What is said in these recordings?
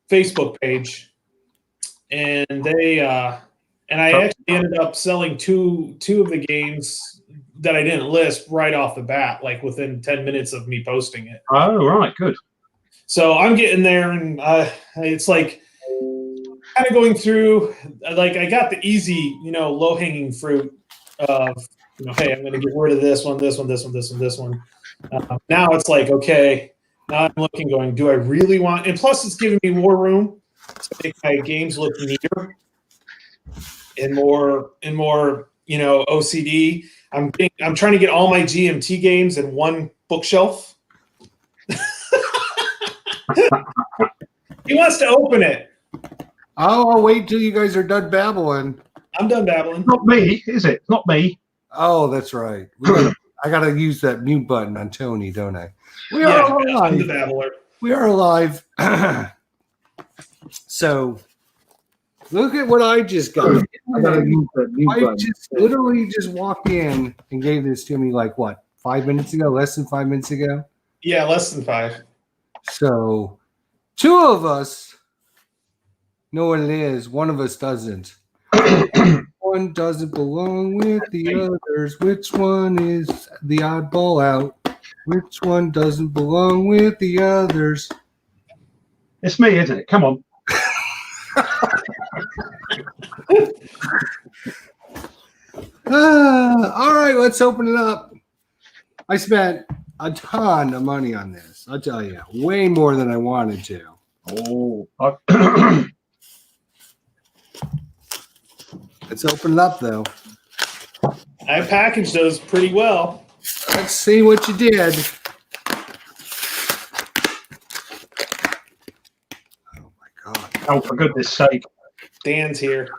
Facebook page, and they and I actually ended up selling two of the games that I didn't list right off the bat, like within 10 minutes of me posting it. Oh, right, good. So I'm getting there, and it's like kind of going through. Like I got the easy, low hanging fruit of, hey, I'm going to get rid of this one, this one, this one, this one, this one. Now it's like, okay, now I'm looking, going, do I really want? And plus, it's giving me more room to make my games look neater and more, OCD. I'm trying to get all my GMT games in one bookshelf. He wants to open it. Oh, I'll wait till you guys are done babbling. I'm done babbling. Not me, is it? Not me. Oh, that's right. I got to use that mute button on Tony, don't I? We are alive. I'm the babbler. We are alive. So, look at what I just got. I got to use that mute I button. just literally just walked in and gave this to me like, what, 5 minutes ago? Less than 5 minutes ago? Yeah, less than 5. So, two of us know what it is. One of us doesn't. One doesn't belong with the others. Which one is the oddball out? Which one doesn't belong with the others? It's me, isn't it? Come on. All right, let's open it up. I spent a ton of money on this. I'll tell you, way more than I wanted to. Oh, Let's open it up, though. I packaged those pretty well. Let's see what you did. Oh, my God. oh, for goodness sake. Dan's here.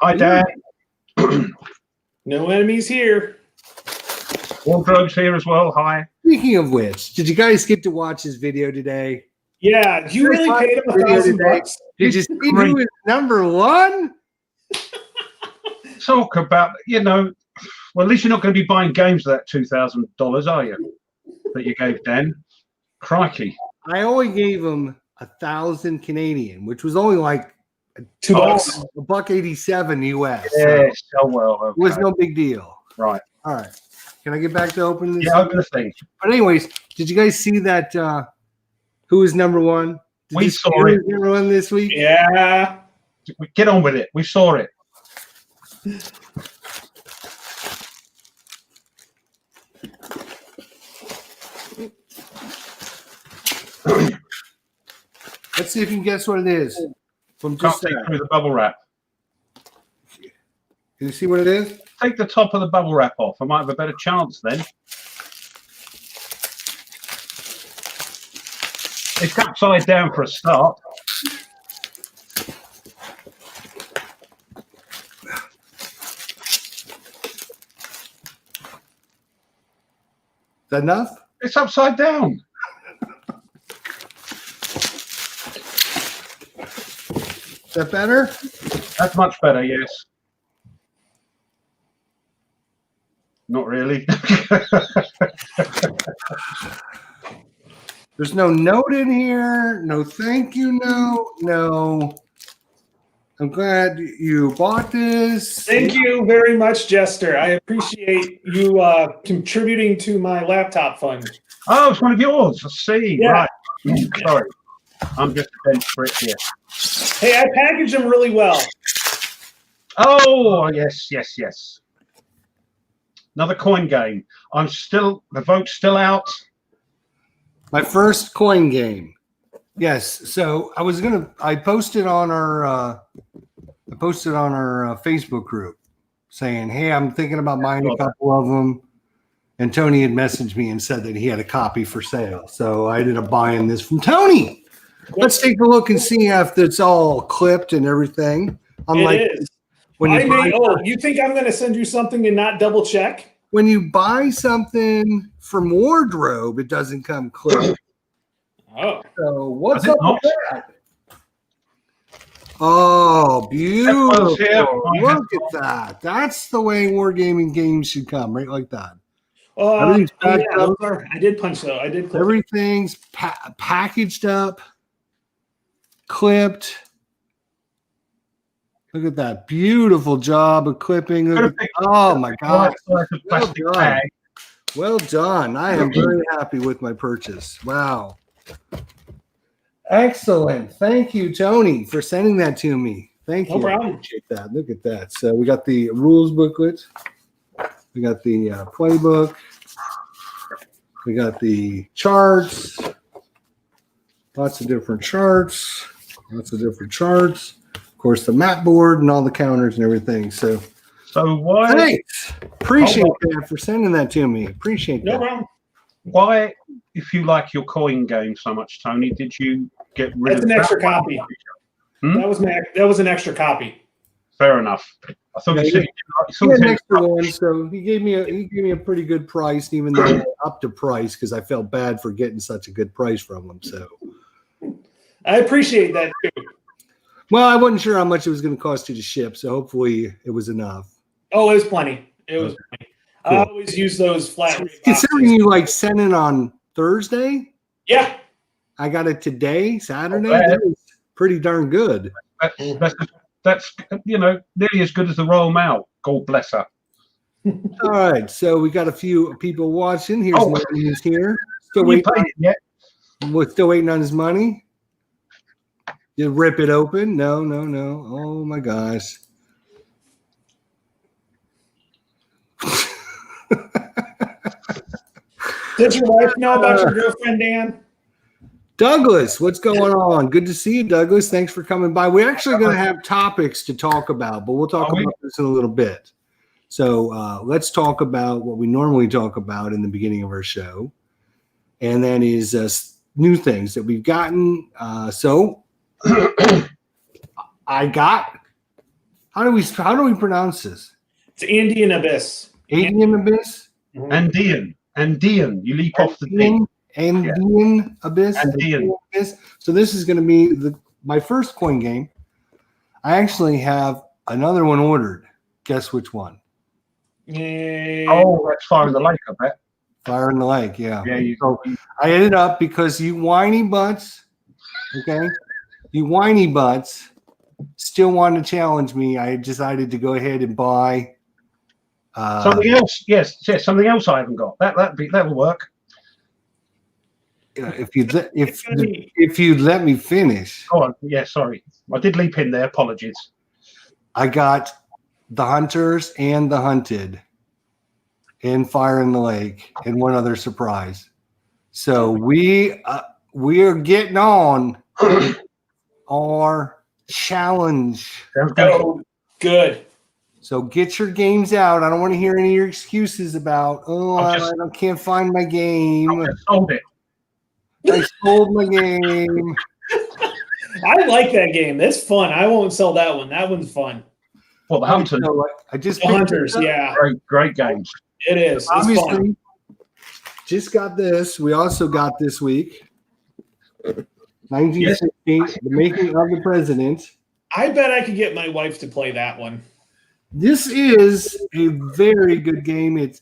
Hi, Dan. No enemies here. Wardrobe's here as well. Hi. Speaking of which, did you guys get to watch this video today? Yeah, you really paid him $1,000? Did you see who is number one? Talk about, well, at least you're not going to be buying games for that $2,000, are you? That you gave Dan. Crikey. I only gave him 1,000 Canadian, which was only like $2. $1.87 US. Yes, oh well. Okay. It was no big deal. Right. All right. Can I get back to opening this? Yeah, open the thing. But anyways, did you guys see that who is number one? Did We you saw see who it. is number one this week? Yeah. Get on with it. We saw it. Let's see if you can guess what it is. From Can't just see there. through the bubble wrap. Can you see what it is? Take the top of the bubble wrap off. I might have a better chance then. It's upside down for a start. Is that enough? It's upside down. Is that better? That's much better, yes. Not really. There's no note in here. No thank you note. No. I'm glad you bought this. Thank you very much, Jester. I appreciate you contributing to my laptop fund. Oh, it's one of yours. I see. Yeah. Right. Sorry. I'm just a bench for it here. Hey, I packaged them really well. Oh, yes, yes, yes. Another coin game. The vote's still out. My first coin game. Yes. So I posted on our Facebook group saying, hey, I'm thinking about buying a couple of them. And Tony had messaged me and said that he had a copy for sale. So I ended up buying this from Tony. Let's take a look and see if it's all clipped and everything. It is. You think I'm going to send you something and not double check? When you buy something from Wardrobe, it doesn't come clipped. Oh. So what's up with that? Oh, beautiful. Look at that. That's the way wargaming games should come, right like that. Everything's packed up. I did punch though. I did clip. Everything's packaged up. clipped. Look at that beautiful job of clipping. Oh my God! Well done. Well done. I am very happy with my purchase. Wow. Excellent. Thank you, Tony, for sending that to me. Thank you. No problem. I appreciate that. Look at that. So we got the rules booklet. We got the playbook. We got the charts. Lots of different charts. Of course, the map board and all the counters and everything. So why? Thanks. Appreciate that for sending that to me. Appreciate that. No problem. Why, if you like your coin game so much, Tony, did you get rid That's of an extra copy. That was an extra copy. Fair enough. I thought you said he had an extra one, so he gave me a pretty good price, even though I upped the price because I felt bad for getting such a good price from him. So I appreciate that too. Well, I wasn't sure how much it was going to cost you to ship, so hopefully it was enough. Oh, it was plenty. Cool. I always use those flat rate boxes. Considering you sent it on Thursday? Yeah. I got it today, Saturday. That was pretty darn good. That's nearly as good as the Royal Mail. God bless her. All right, so we got a few people watching. Here's Nathan's here. Still waiting. We're still waiting on his money. You rip it open? No. Oh my gosh. Does your wife know about your girlfriend, Dan? Douglas, what's going on? Good to see you, Douglas. Thanks for coming by. We're actually going to have topics to talk about, but we'll talk about this in a little bit. So let's talk about what we normally talk about in the beginning of our show, and that is new things that we've gotten. I got. How do we pronounce this? It's Andean Abyss. Andean Abyss. Andean. You leap off the thing. Andean Abyss. Andean. So this is going to be my first coin game. I actually have another one ordered. Guess which one? Oh, that's Fire in the Lake, I bet. Fire in the Lake, yeah. So I ended up, because you whiny butts, okay? You whiny butts still want to challenge me. I decided to go ahead and buy something else. Yes, something else I haven't got. That'll work. If you'd let me finish. Oh, yeah, sorry. I did leap in there. Apologies. I got the Hunters and the Hunted in Fire in the Lake and one other surprise. So we are getting on our challenge. Oh, good. So get your games out. I don't want to hear any of your excuses about, I can't find my game. I sold it. I sold my game. I like that game. That's fun. I won't sell that one. That one's fun. Well, the Hunters. The Hunters, yeah. Great games. It is. It's obviously fun. Just got this. We also got this week 1960, The Making of the President. I bet I could get my wife to play that one. This is a very good game. It's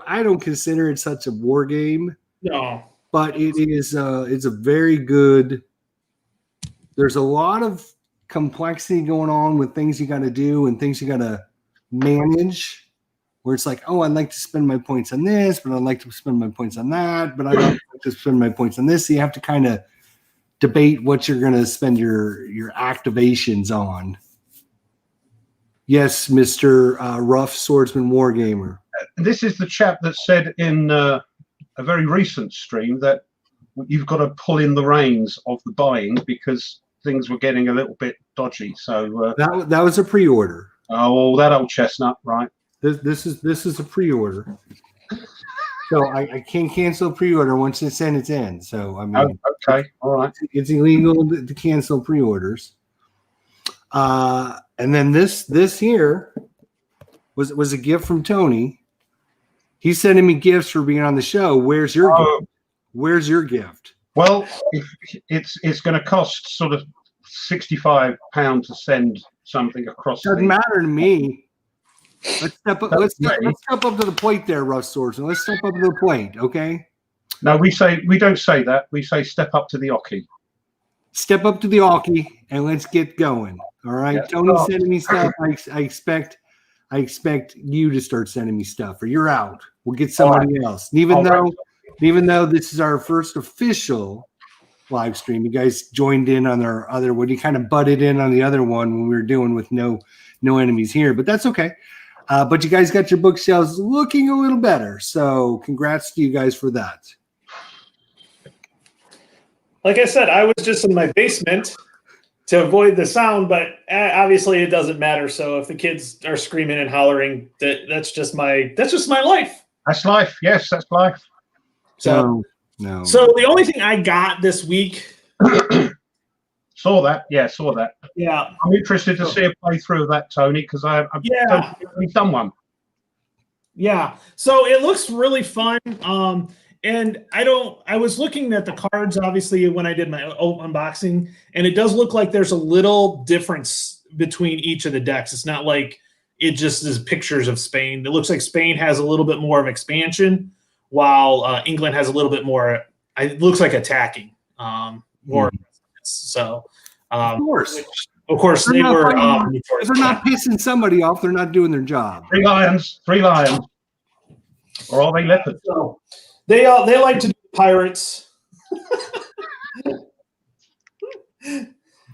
I don't consider it such a war game. No. But it is it's a very good. There's a lot of complexity going on with things you got to do and things you got to manage, where it's like, I'd like to spend my points on this, but I'd like to spend my points on that, but I don't like to spend my points on this. So you have to kind of debate what you're going to spend your activations on. Yes, Mr. Rough Swordsman Wargamer. This is the chap that said in a very recent stream that you've got to pull in the reins of the buying because things were getting a little bit dodgy. So that was a pre-order. Oh, that old chestnut, right? This is a pre-order. So I can't cancel pre-order once it's in. It's in. So I mean, okay, all right. It's illegal to cancel pre-orders. And then this here was a gift from Tony. He's sending me gifts for being on the show. Where's your gift? Where's your gift? Well, it's going to cost sort of £65 to send something across. Doesn't matter to me. Let's step up. Let's step up to the plate, there, Rough Swordsman. Let's step up to the plate, okay? No, we don't say that. We say step up to the oche. step up to the alky and let's get going. All right, Yeah. Tony's sending me stuff. I expect you to start sending me stuff, or you're out. We'll get somebody else. And even though this is our first official live stream, you guys joined in on our other one. You kind of butted in on the other one when we were doing with no enemies here, but that's okay. But you guys got your bookshelves looking a little better, so congrats to you guys for that. Like I said, I was just in my basement to avoid the sound, but obviously it doesn't matter. So if the kids are screaming and hollering, that's just my life. That's life. Yes, that's life. So no. So the only thing I got this week. Saw that. Yeah, saw that. Yeah. I'm interested to see a playthrough of that, Tony, because I've done one. Yeah. So it looks really fun. And I was looking at the cards, obviously, when I did my unboxing, and it does look like there's a little difference between each of the decks. It's not like it just is pictures of Spain. It looks like Spain has a little bit more of expansion, while England has a little bit more, it looks like attacking more. So, of course, they were. If they're not pissing somebody off, they're not doing their job. Three lions, or are they leopards? So they like to do pirates.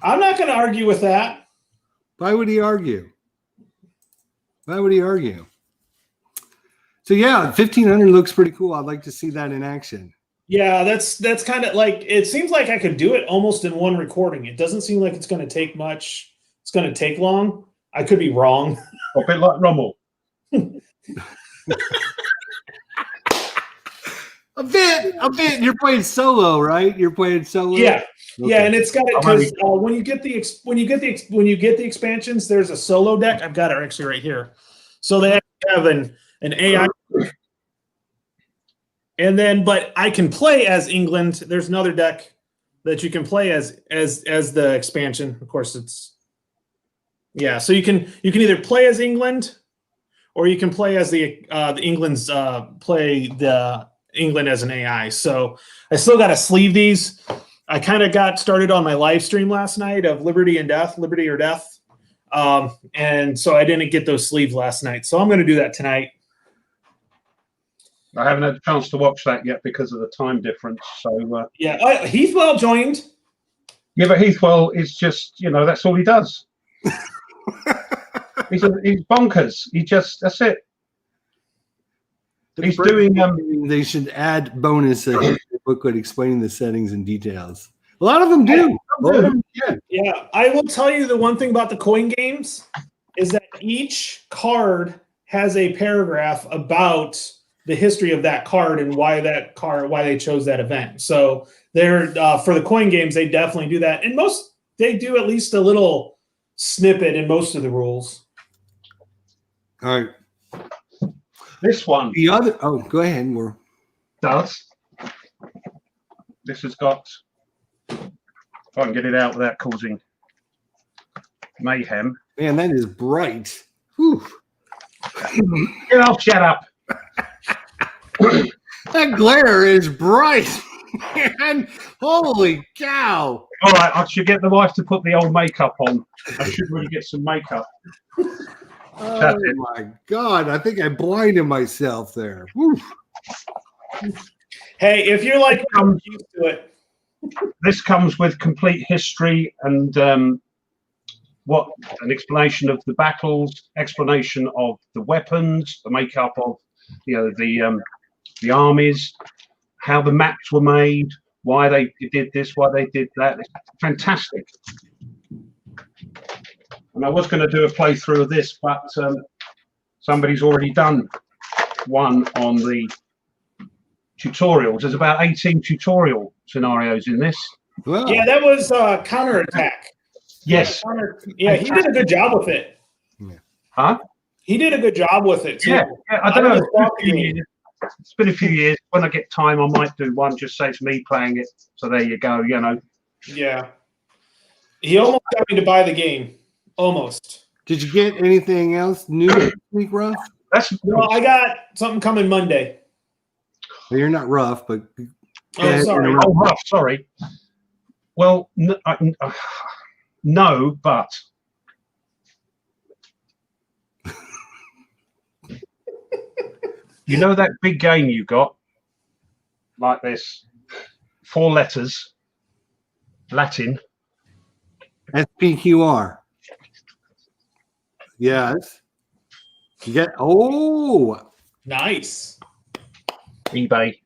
I'm not going to argue with that. Why would he argue? So yeah, 1500 looks pretty cool. I'd like to see that in action. Yeah, that's kind of like, it seems like I could do it almost in one recording. It doesn't seem like it's going to take much. It's going to take long. I could be wrong. A bit like Rommel. A bit. You're playing solo, right? You're playing solo. Yeah, okay. Yeah, and it's got it because when you get the expansions, there's a solo deck. I've got it actually right here. So they have an AI. And then, but I can play as England. There's another deck that you can play as the expansion. Of course, it's so you can either play as England, or you can play as the England's play the England as an AI. So I still got to sleeve these. I kind of got started on my live stream last night of Liberty or Death, and so I didn't get those sleeves last night. So I'm going to do that tonight. I haven't had a chance to watch that yet because of the time difference. So Heathwell joined. Yeah, but Heathwell is just, that's all he does. he's bonkers. That's it. He's doing. They should add bonus booklet explaining the settings and details. A lot of them do. Yeah, I will tell you the one thing about the coin games is that each card has a paragraph about the history of that card and why they chose that event. So they're for the coin games, they definitely do that, and they do at least a little snippet in most of the rules. All right. This one. The other. Oh, go ahead. Does. This has got. If I can get it out without causing mayhem. Man, that is bright. Whew. Shut up. That glare is bright. Man, holy cow. All right, I should get the wife to put the old makeup on. I should really get some makeup. Oh my God, I think I blinded myself there. Whew. Hey, if you're like I'm used to it. This comes with complete history and an explanation of the battles, explanation of the weapons, the makeup of the armies, how the maps were made, why they did this, why they did that. It's fantastic. And I was going to do a playthrough of this, but somebody's already done one on the tutorials. There's about 18 tutorial scenarios in this. Wow. Yeah, that was counterattack. Yes. He did a good job with it. Yeah. Huh? He did a good job with it too. Yeah, I don't know. It's been a few years. When I get time, I might do one. Just say it's me playing it. So there you go. Yeah. He almost got me to buy the game. Almost. Did you get anything else new this week, Ruff? No, I got something coming Monday. Well, you're not Ruff, but sorry. Ruff, sorry. Well, no, but you know that big game you got, like this, 4 letters, Latin. SPQR. Yes. You get Nice. eBay,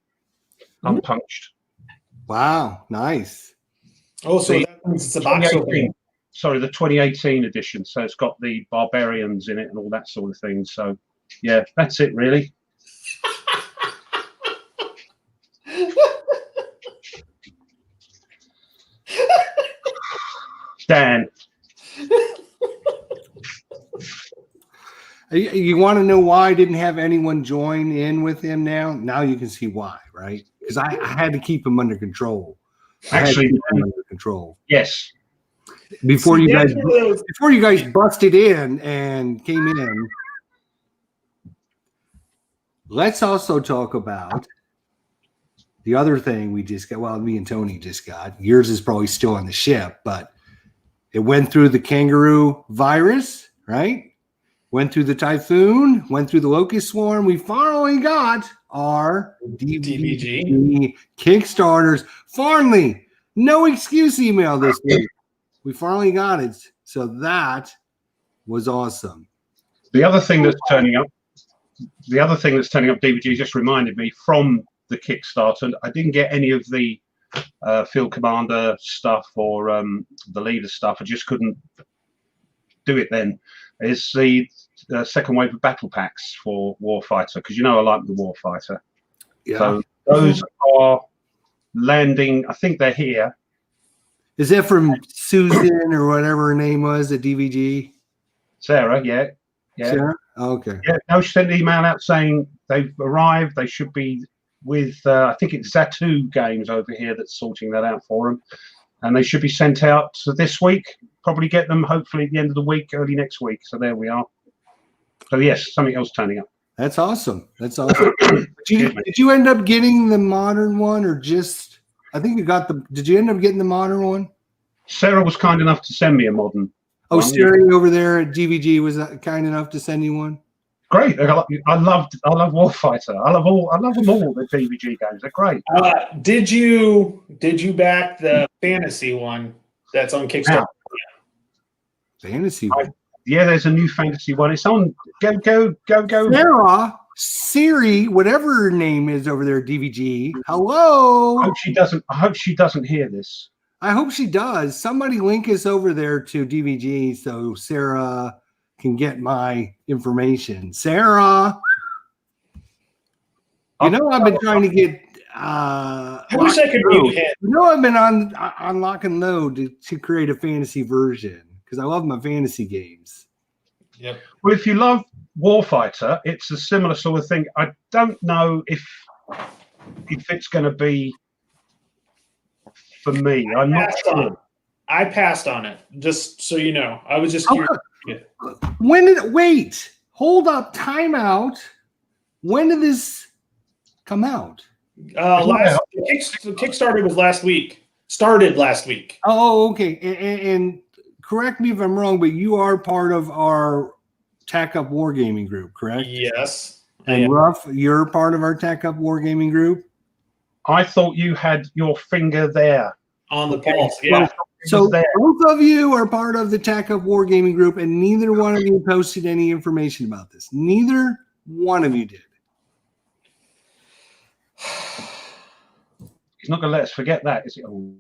unpunched. wow, nice. Oh, so The that means it's a box 2018, opening. sorry, the 2018 edition. So it's got the barbarians in it and all that sort of thing. So yeah, that's it really. Dan. You want to know why I didn't have anyone join in with him now? Now you can see why, right? Because I had to keep him under control. Actually, under control. yes. Before See, you that's guys one of those- before you guys busted in and came in. Let's also talk about the other thing we just got. Well, me and Tony just got. Yours is probably still on the ship, but it went through the kangaroo virus, right? Went through the typhoon, went through the locust swarm. We finally got our DVG Kickstarters. Finally, no excuse email this week. We finally got it. So that was awesome. The other thing that's turning up, DVG just reminded me from the Kickstarter. I didn't get any of the field commander stuff or the leader stuff. I just couldn't do it then. Is the second wave of battle packs for Warfighter, because you know I like the Warfighter. Yeah. So those are landing. I think they're here. Is that from Susan or whatever her name was at DVG? Sarah, yeah. Sarah? Oh, okay. Yeah, no, she sent an email out saying they've arrived. They should be with, I think it's Zatu Games over here that's sorting that out for them. And they should be sent out this week. Probably get them hopefully at the end of the week, early next week. So there we are. So yes, something else turning up. That's awesome. That's awesome. Did you end up getting the modern one or just, I think you got did you end up getting the modern one? Sarah was kind enough to send me a modern. Oh, Sarah over there at DVG was kind enough to send you one? Great. I love Warfighter. I love them all, the DVG games. They're great. Did you back the fantasy one that's on Kickstarter? Fantasy. Yeah, there's a new fantasy one. It's on. Go. Sarah, Siri, whatever her name is over there at DVG. Hello. I hope she doesn't hear this. I hope she does. Somebody link us over there to DVG so Sarah can get my information. Sarah, you know I've been trying to get. I wish I could mute him. You know I've been on Lock and Load to create a fantasy version because I love my fantasy games. Yep. Well, if you love Warfighter, it's a similar sort of thing. I don't know if it's going to be for me. I'm not sure. I passed on it, just so you know. I was just curious. When did it wait? Hold up, time out. When did this come out? The Kickstarter was last week. Started last week. Oh, okay. And correct me if I'm wrong, but you are part of our Tack Up Wargaming group, correct? Yes. And Ruff, you're part of our Tack Up Wargaming group? I thought you had your finger there. On the pulse, yeah. So both of you are part of the Tack Up Wargaming group, and neither one of you posted any information about this. Neither one of you did. He's not going to let us forget that, is he? Oh.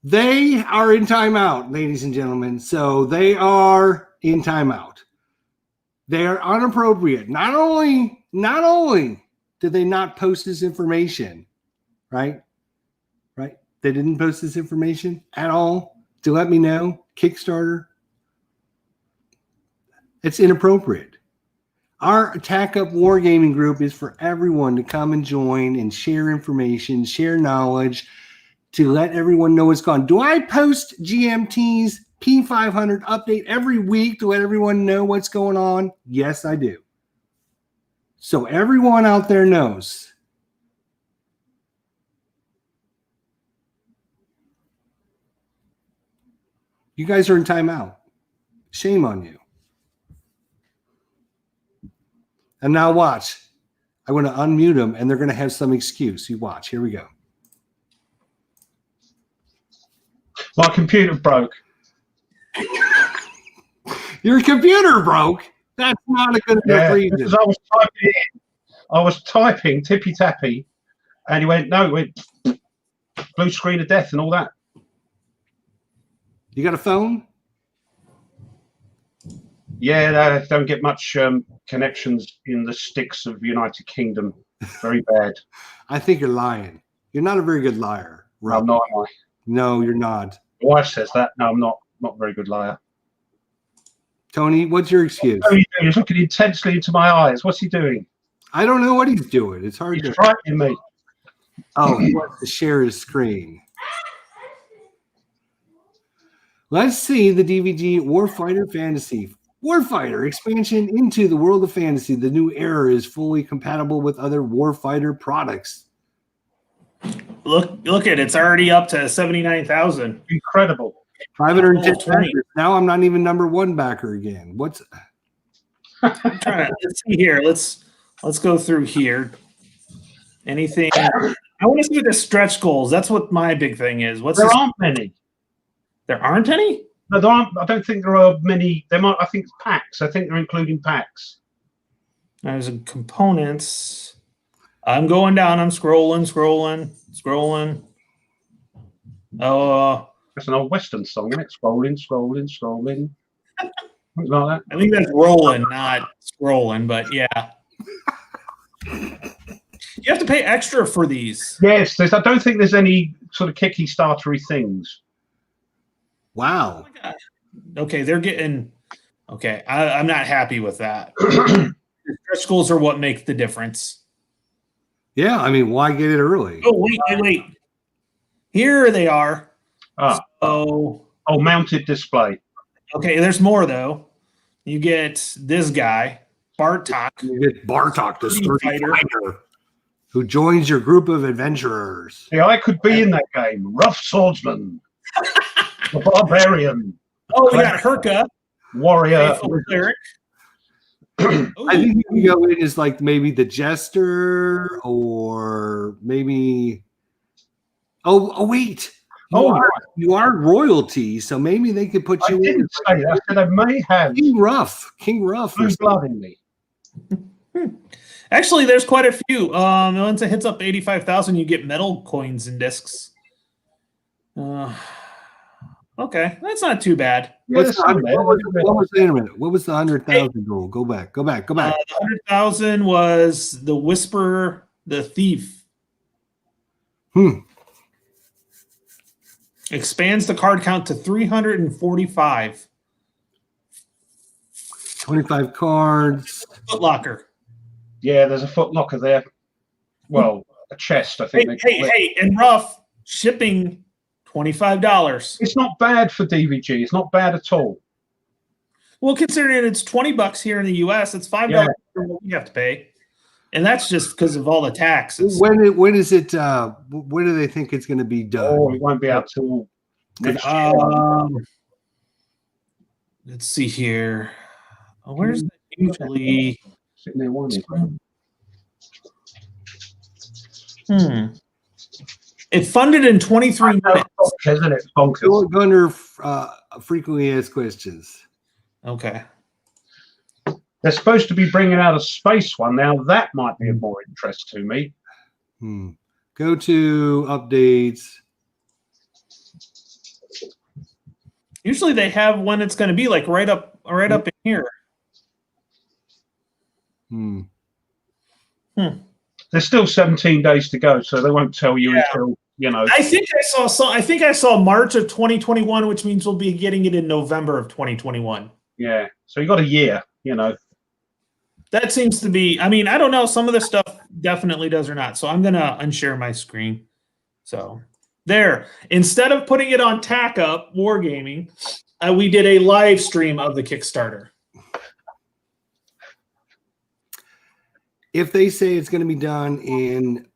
They are in timeout, ladies and gentlemen. So they are in timeout. They are inappropriate. Not only did they not post this information, right? They didn't post this information at all to let me know. Kickstarter. It's inappropriate. Our Attack Up Wargaming group is for everyone to come and join and share information, share knowledge, to let everyone know what's gone. Do I post GMT's P500 update every week to let everyone know what's going on? Yes, I do. So everyone out there knows. You guys are in timeout. Shame on you. And now watch. I'm going to unmute them, and they're going to have some excuse. You watch. Here we go. My computer broke. Your computer broke. That's not a good enough reason. Because I was typing tippy tappy, and he went, no, it went blue screen of death and all that. You got a phone? Yeah, they don't get much connections in the sticks of the United Kingdom. Very bad. I think you're lying. You're not a very good liar, No, Rob. I'm not, am I? No, you're not. My wife says that. No, I'm not. Not a very good liar. Tony, what's your excuse? What are you doing? He's looking intensely into my eyes. What's he doing? I don't know what he's doing. It's hard He's to. frightening me. Oh, he wants to share his screen. Let's see the DVD Warfighter Fantasy. Warfighter expansion into the world of fantasy. The new era is fully compatible with other Warfighter products. Look at it. It's already up to 79,000. Incredible. 510 Oh, 20. backers. Now I'm not even number one backer again. What's Let's see here. Let's go through here. Anything? I want to see what the stretch goals. That's what my big thing is. There aren't many. There aren't any? No, there aren't. I don't think there are many. There might. I think it's packs. I think they're including packs. There's components. I'm going down. I'm scrolling. Oh, That's an old Western song, isn't it? Scrolling. Something like that. I think that's rolling, not scrolling. But yeah, you have to pay extra for these. Yes, I don't think there's any sort of kicky startery things. wow? Oh my God. Okay, they're getting. Okay, I'm not happy with that. The stretch goals are what make the difference. Yeah, I mean, why get it early? Oh wait. Here they are. Oh, mounted display. Okay, there's more though. You get this guy, Bartok. You get Bartok, the Street sturdy fighter, who joins your group of adventurers. Yeah, I could be in that game. Rough swordsman, the barbarian, Oh, we got Herka, warrior. faithful cleric. I think you can go in as like maybe the jester, or maybe. Oh wait. You are royalty, so maybe they could put you I in. didn't say that. I said I may have King Ruff. blue blood in me. Actually, there's quite a few. Once it hits up 85,000, you get metal coins and discs. Okay, that's not too bad. Yeah, What's that's the, not bad. what was wait a minute? What was the 100,000 goal? Go back. The 100,000 was the Whisper, the Thief. Expands the card count to 345. 25 cards. Footlocker. Yeah, there's a foot locker there. Well, a chest, I think. Hey, and rough shipping $25. It's not bad for DVG. It's not bad at all. Well, considering it's $20 here in the US, it's $5 for what you have to pay. And that's just because of all the taxes. When is it? When do they think it's going to be done? Oh, it won't be out till next year. Let's see here. Oh, where's that usually? Sitting there wanting. It funded in 23 minutes. Isn't it? Bonkers. Go under frequently asked questions. Okay. They're supposed to be bringing out a space one now. That might be of more interest to me. Go to updates. Usually they have when it's going to be like right up in here. There's still 17 days to go, so they won't tell you until I think I saw March of 2021, which means we'll be getting it in November of 2021. Yeah. So you got a year. That seems to be. I mean, I don't know. Some of the stuff definitely does or not. So I'm gonna unshare my screen. So there. Instead of putting it on Tack Up Wargaming, we did a live stream of the Kickstarter. If they say it's going to be done in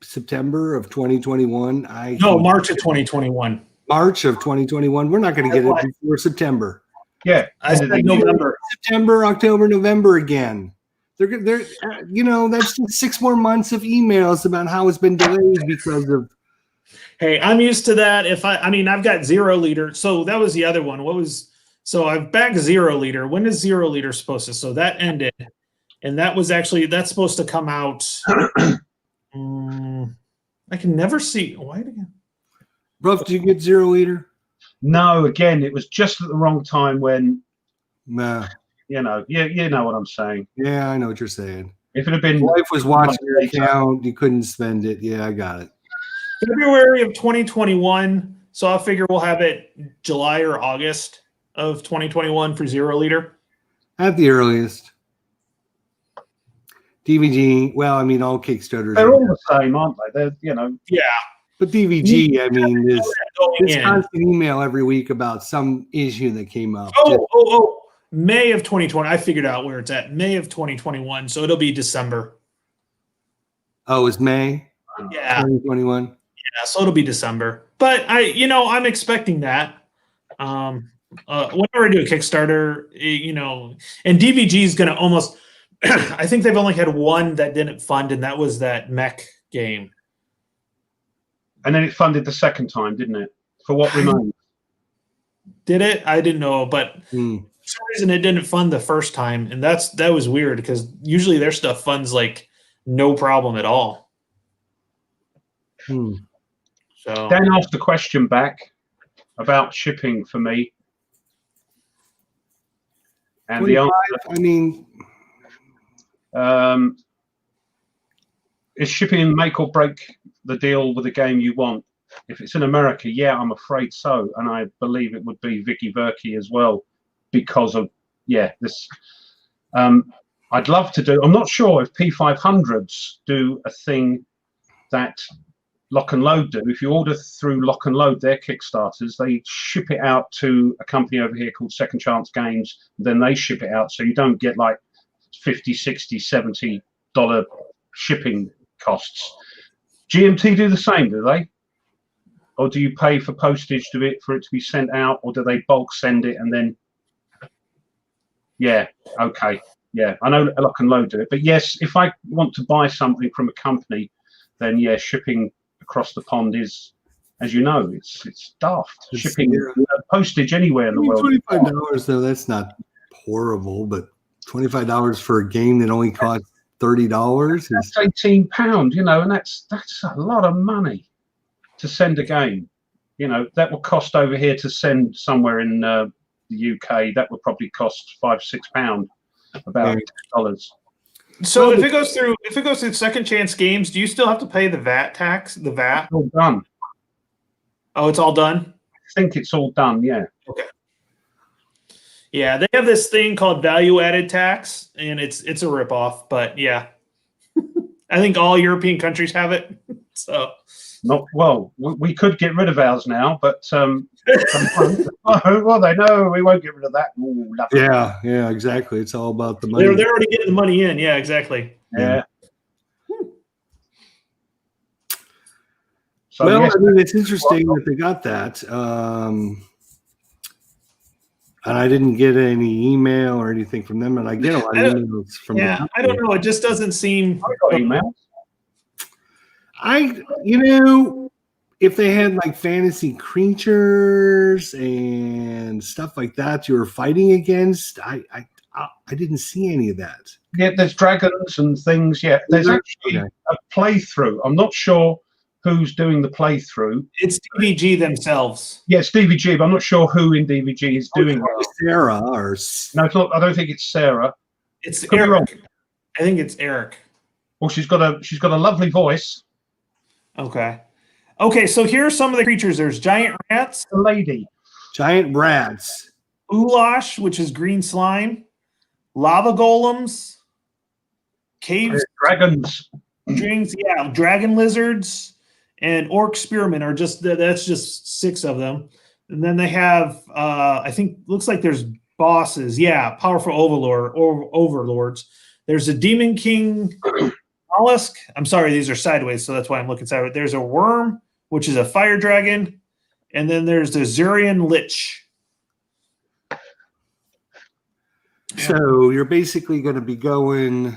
September of 2021, March of 2021. March of 2021. We're not going to get it before September. Yeah, I said November. September, October, November again. They're that's just 6 more months of emails about how it's been delayed because of. Hey, I'm used to that. I've got 0 liter. So that was the other one. I've back 0 liter. When is 0 liter supposed to? So that ended. And that's supposed to come out. I can never see. Why again? Bruff, did you get 0 liter? No, again, it was just at the wrong time when. Nah. You know what I'm saying. Yeah, I know what you're saying. If it had been, wife was watching your account, you couldn't spend it. Yeah, I got it. February of 2021. So I figure we'll have it July or August of 2021 for 0 liter. At the earliest. DVG, well, all Kickstarters. They're all the same, aren't they? Yeah. But DVG, this constant email every week about some issue that came up. May of 2020. I figured out where it's at. May of 2021. So it'll be December. Oh, it's May? Yeah. 2021. Yeah, so it'll be December. But I'm expecting that. Whenever I do a Kickstarter, and DVG is going to almost. I think they've only had one that didn't fund, and that was that mech game. And then it funded the second time, didn't it? For what remains? Did it? I didn't know, but for some reason it didn't fund the first time, and that was weird because usually their stuff funds like no problem at all. So Dan asked a question back about shipping for me, and the answer, is shipping make or break the deal with the game you want? If it's in America, yeah, I'm afraid so, and I believe it would be Vicky Verkey as well, because of this. I'd love to do. I'm not sure if P500s do a thing that Lock and Load do. If you order through Lock and Load their Kickstarters, they ship it out to a company over here called Second Chance Games. Then they ship it out, so you don't get like $50, $60, $70 shipping costs. GMT do the same, do they? Or do you pay for postage for it to be sent out, or do they bulk send it and then? Yeah, okay, yeah, I know Lock and Load do it, but yes, if I want to buy something from a company, then yeah, shipping across the pond is, as you know, it's daft. Shipping postage anywhere in the world. $25 though, that's not horrible, but $25 for a game that only costs $30 that's £18, and that's a lot of money to send a game. That will cost over here to send somewhere in the UK. That would probably cost £5-6, about $10. So if it goes through Second Chance Games, do you still have to pay the VAT tax? The VAT? It's all done. Oh, it's all done? I think it's all done, yeah. Okay. Yeah, they have this thing called value-added tax, and it's a ripoff. But yeah, I think all European countries have it. So not well. We could get rid of ours now, but well, they know we won't get rid of that. Ooh, yeah, exactly. It's all about the money. They're already getting the money in. Yeah, exactly. Yeah. So, well, yes, it's interesting that they got that. And I didn't get any email or anything from them, and I get a lot of emails from them. Yeah, I don't know. It just doesn't seem. I got emails. If they had like fantasy creatures and stuff like that you were fighting against, I didn't see any of that. Yeah, there's dragons and things. Yeah, there's actually a playthrough. I'm not sure who's doing the playthrough. It's DVG themselves. Yeah, it's DVG, but I'm not sure who in DVG is doing it. Sarah or no, it's not. I don't think it's Sarah. It's Eric. I think it's Eric. Well, she's got a lovely voice. Okay, so here are some of the creatures. There's giant rats. A lady. Giant rats. Oolash, which is green slime. Lava golems. Caves. Dragons. Dragon lizards. And orc spearmen are that's just 6 of them. And then they have, I think, looks like there's bosses. Yeah, powerful overlords. There's a demon king mollusk. I'm sorry, these are sideways, so that's why I'm looking sideways. There's a worm, which is a fire dragon. and then there's the Zurian Lich. So you're basically going to be going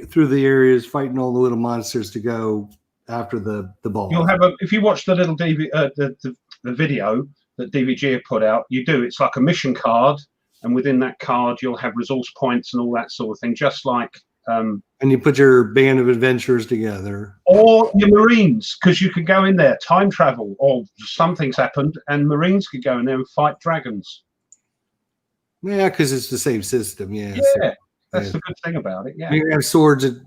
through the areas, fighting all the little monsters to go after the ball. You'll have if you watch the little the video that DVG have put out, it's like a mission card, and within that card you'll have resource points and all that sort of thing, just like and you put your band of adventurers together, or your Marines, because you could go in there, time travel, or something's happened, and Marines could go in there and fight dragons. Yeah, because it's the same system. Yeah, yeah, that's the good thing about it. Yeah, you have swords that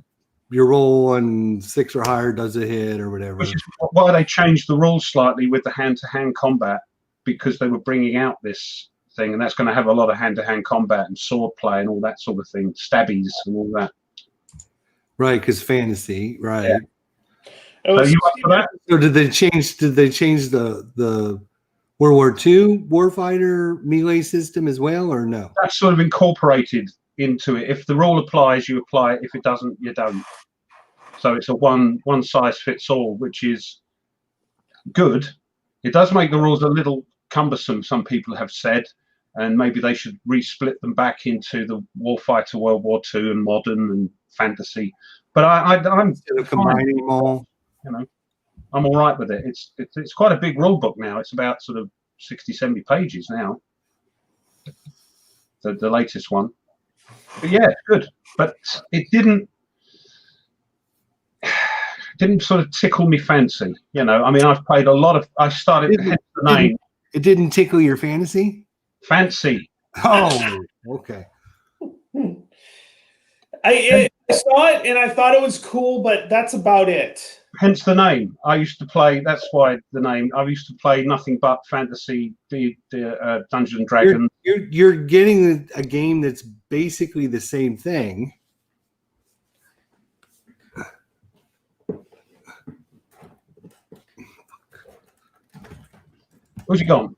you roll on 6 or higher does a hit or whatever. Which is why they changed the rules slightly with the hand-to-hand combat, because they were bringing out this thing, and that's going to have a lot of hand-to-hand combat and sword play and all that sort of thing, stabbies and all that. Right, because fantasy, right? Yeah. So you up for that? So did they change? Did they change the World War II warfighter melee system as well, or no? That's sort of incorporated into it. If the rule applies, you apply it. If it doesn't, you don't. So it's a one size fits all, which is good. It does make the rules a little cumbersome, some people have said, and maybe they should resplit them back into the Warfighter World War II and modern and fantasy. But I'm combining them all. You know, I'm all right with it. It's quite a big rule book now. It's about sort of 60, 70 pages now. The latest one. But yeah, good. But it didn't sort of tickle me fancy. You know, I mean, I've played a lot of. I started hence the name. It didn't tickle your fantasy? Fancy. Oh, okay. I saw it and I thought it was cool, but that's about it. Hence the name. I used to play. That's why the name. I used to play nothing but fantasy, the Dungeons and Dragons. You're getting a game that's basically the same thing. Where's he gone?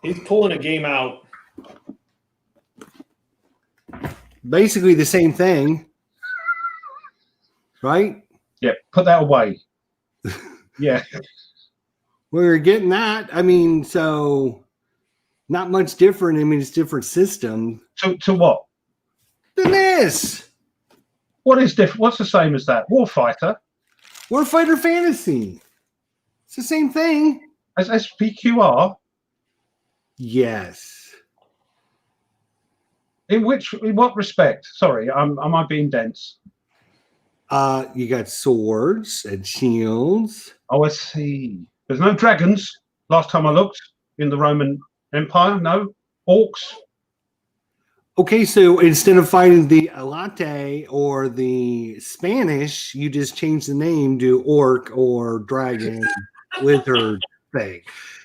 He's pulling a game out. Basically the same thing, right? Yeah, put that away. Yeah. We're getting that. I mean, so not much different. I mean, it's different system. To what? Than this. What is different? What's the same as that? Warfighter? Warfighter Fantasy. It's the same thing. As SPQR? Yes. In what respect? Sorry, am I being dense? You got swords and shields. Oh, I see. There's no dragons. Last time I looked in the Roman Empire, no orcs. Okay, so instead of fighting the Alate or the Spanish, you just change the name to orc or dragon, lizard thing.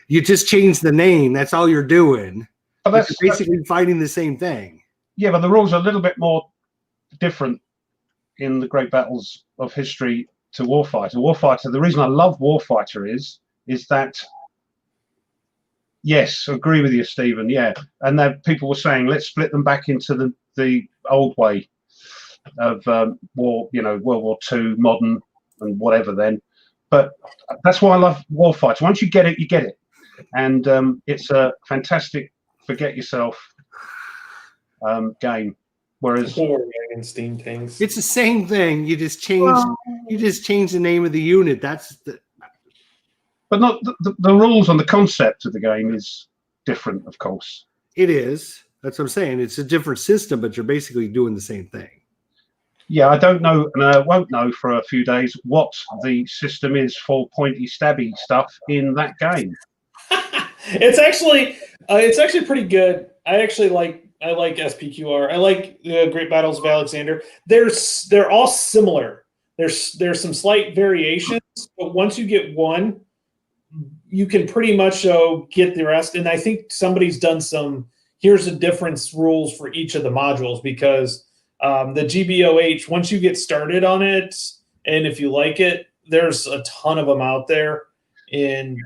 You just change the name. That's all you're doing. But you're basically fighting the same thing. Yeah, but the rules are a little bit more different in the great battles of history to Warfighter. Warfighter, the reason I love Warfighter is that, yes, I agree with you, Stephen, yeah. And that people were saying, let's split them back into the old way of World War II, modern and whatever then. But that's why I love Warfighter. Once you get it, you get it. And it's a fantastic forget yourself game. Whereas Steam things. It's the same thing. You just change the name of the unit. But not the rules and the concept of the game is different, of course. It is. That's what I'm saying. It's a different system, but you're basically doing the same thing. Yeah, I don't know, and I won't know for a few days what the system is for pointy stabby stuff in that game. It's actually pretty good. I like SPQR. I like Great Battles of Alexander. They're all similar. There's some slight variations, but once you get one, you can pretty much get the rest. And I think somebody's done some. Here's the difference rules for each of the modules, because the GBOH, once you get started on it, and if you like it, there's a ton of them out there. And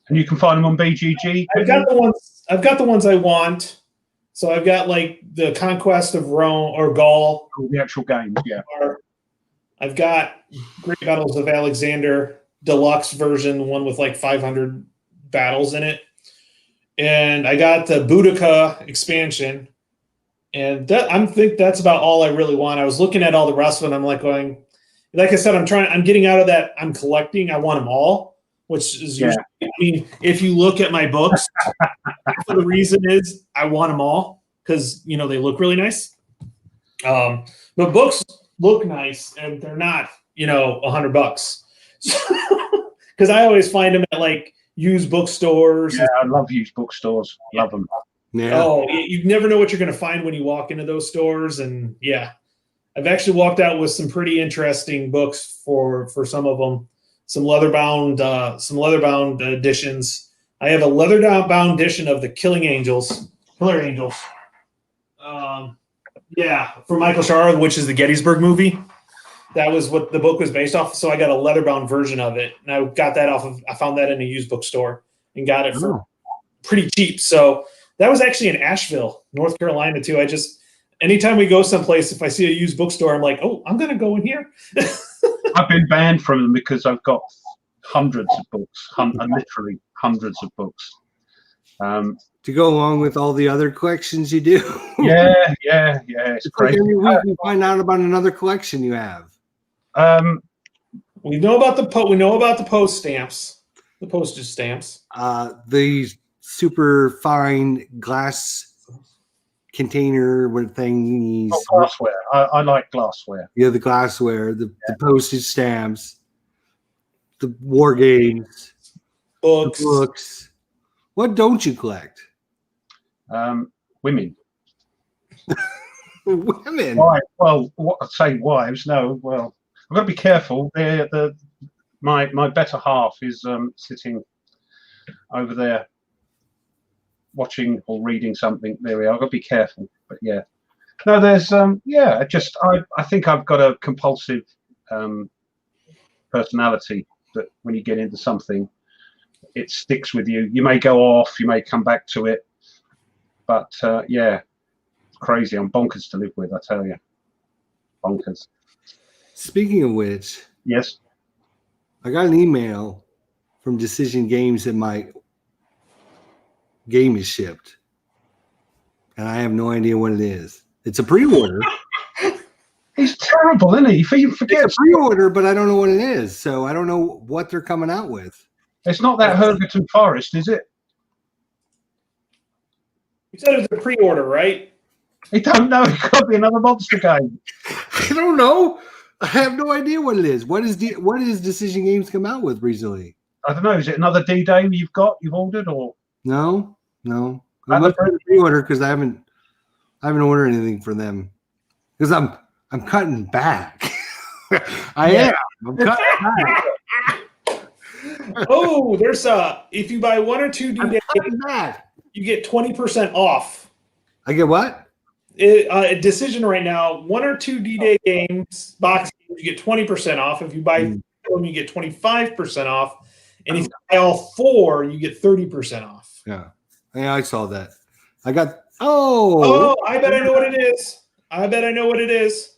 you can find them on BGG. I've got the ones I want. So I've got like the Conquest of Rome or Gaul. The actual game, yeah. I've got Great Battles of Alexander. deluxe version, one with like 500 battles in it. And I got the Boudica expansion, and I think that's about all I really want. I was looking at all the rest of it, and I'm like going, like I said, I'm getting out of that. I'm collecting. I want them all, which is usually, I mean, if you look at my books, the reason is I want them all because they look really nice. But books look nice, and they're not $100 because I always find them at like used bookstores. Yeah, I love used bookstores. Love them. Yeah. Oh, you never know what you're going to find when you walk into those stores. And yeah, I've actually walked out with some pretty interesting books for some of them. Some leather bound editions. I have a leather bound edition of the Killer Angels. Yeah, from Michael Shara, which is the Gettysburg movie. That was what the book was based off. So I got a leather bound version of it, and I got that I found that in a used bookstore and got it for pretty cheap. So that was actually in Asheville, North Carolina too. Anytime we go someplace, if I see a used bookstore, I'm like, oh, I'm going to go in here. I've been banned from them because I've got hundreds of books, literally hundreds of books. To go along with all the other collections you do. Yeah. It's like crazy. every week we find out about another collection you have. We know about the post stamps, the postage stamps. The super fine glass container thingies. Oh, glassware. I like glassware. Yeah, the glassware, the postage stamps, the war games, Books. the books. What don't you collect? Women. Women. Why? Well, I'd say wives. No. Well, I've got to be careful. My better half is sitting over there watching or reading something. There we are. I've got to be careful. But yeah. No, there's I think I've got a compulsive personality that when you get into something, it sticks with you. You may go off, you may come back to it, but yeah, it's crazy. I'm bonkers to live with, I tell you. Bonkers. Speaking of which, yes, I got an email from Decision Games that my game is shipped, and I have no idea what it is. It's a pre-order. He's terrible, isn't he? He forgets. It's a pre-order, but I don't know what it is, so I don't know what they're coming out with. It's not that Hergerton Forest, is it? You said it was a pre-order, right? I don't know. It could be another monster game. I don't know. I have no idea what it is. What is Decision Games come out with recently? I don't know. Is it another D-Day you've ordered, or no? I must have pre-order because I haven't ordered anything for them because I'm cutting back. I'm cutting back. Oh, there's if you buy 1 or 2 D-Day, you get 20% off. I get what? A Decision right now, 1 or 2 D-Day games, box games, you get 20% off. If you buy them, you get 25% off. And if you buy all 4, you get 30% off. Yeah, I saw that. I got I bet I know what it is.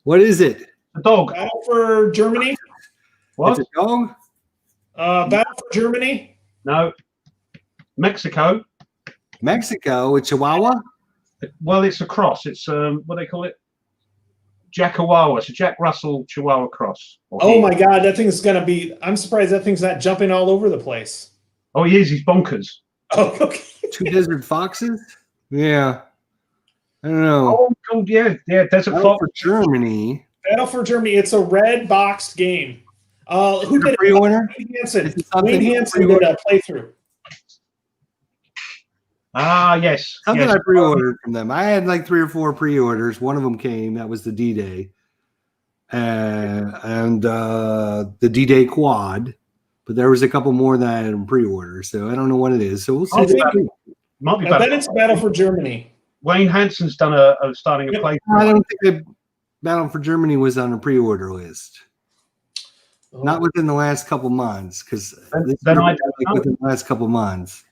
What is it? a dog? Battle for Germany. What? It's a dog? Battle for Germany. No. Mexico. Mexico, a Chihuahua? Well, it's a cross. It's what do they call it? Jackawawa. It's a Jack Russell Chihuahua cross. Oh my God, that thing's gonna be. I'm surprised that thing's not jumping all over the place. Oh, he is. He's bonkers. Oh, okay. 2 desert foxes? Yeah. I don't know. Oh, yeah. Desert Battle Fox. for Germany. Battle for Germany. It's a red boxed game. Who did pre-order? Wayne Hansen. Wayne Wayne Hansen did a playthrough. Ah, yes. Something yes. I pre-ordered from them. I had like 3 or 4 pre-orders. One of them came. That was the D-Day. And the D-Day quad. But there was a couple more that I had in pre-order. So I don't know what it is. So we'll see. Might be I bet it's Battle for Germany. Wayne Hansen's done starting a playthrough. I don't think that Battle for Germany was on a pre-order list. Oh. Not within the last couple months, because Then within the last couple months.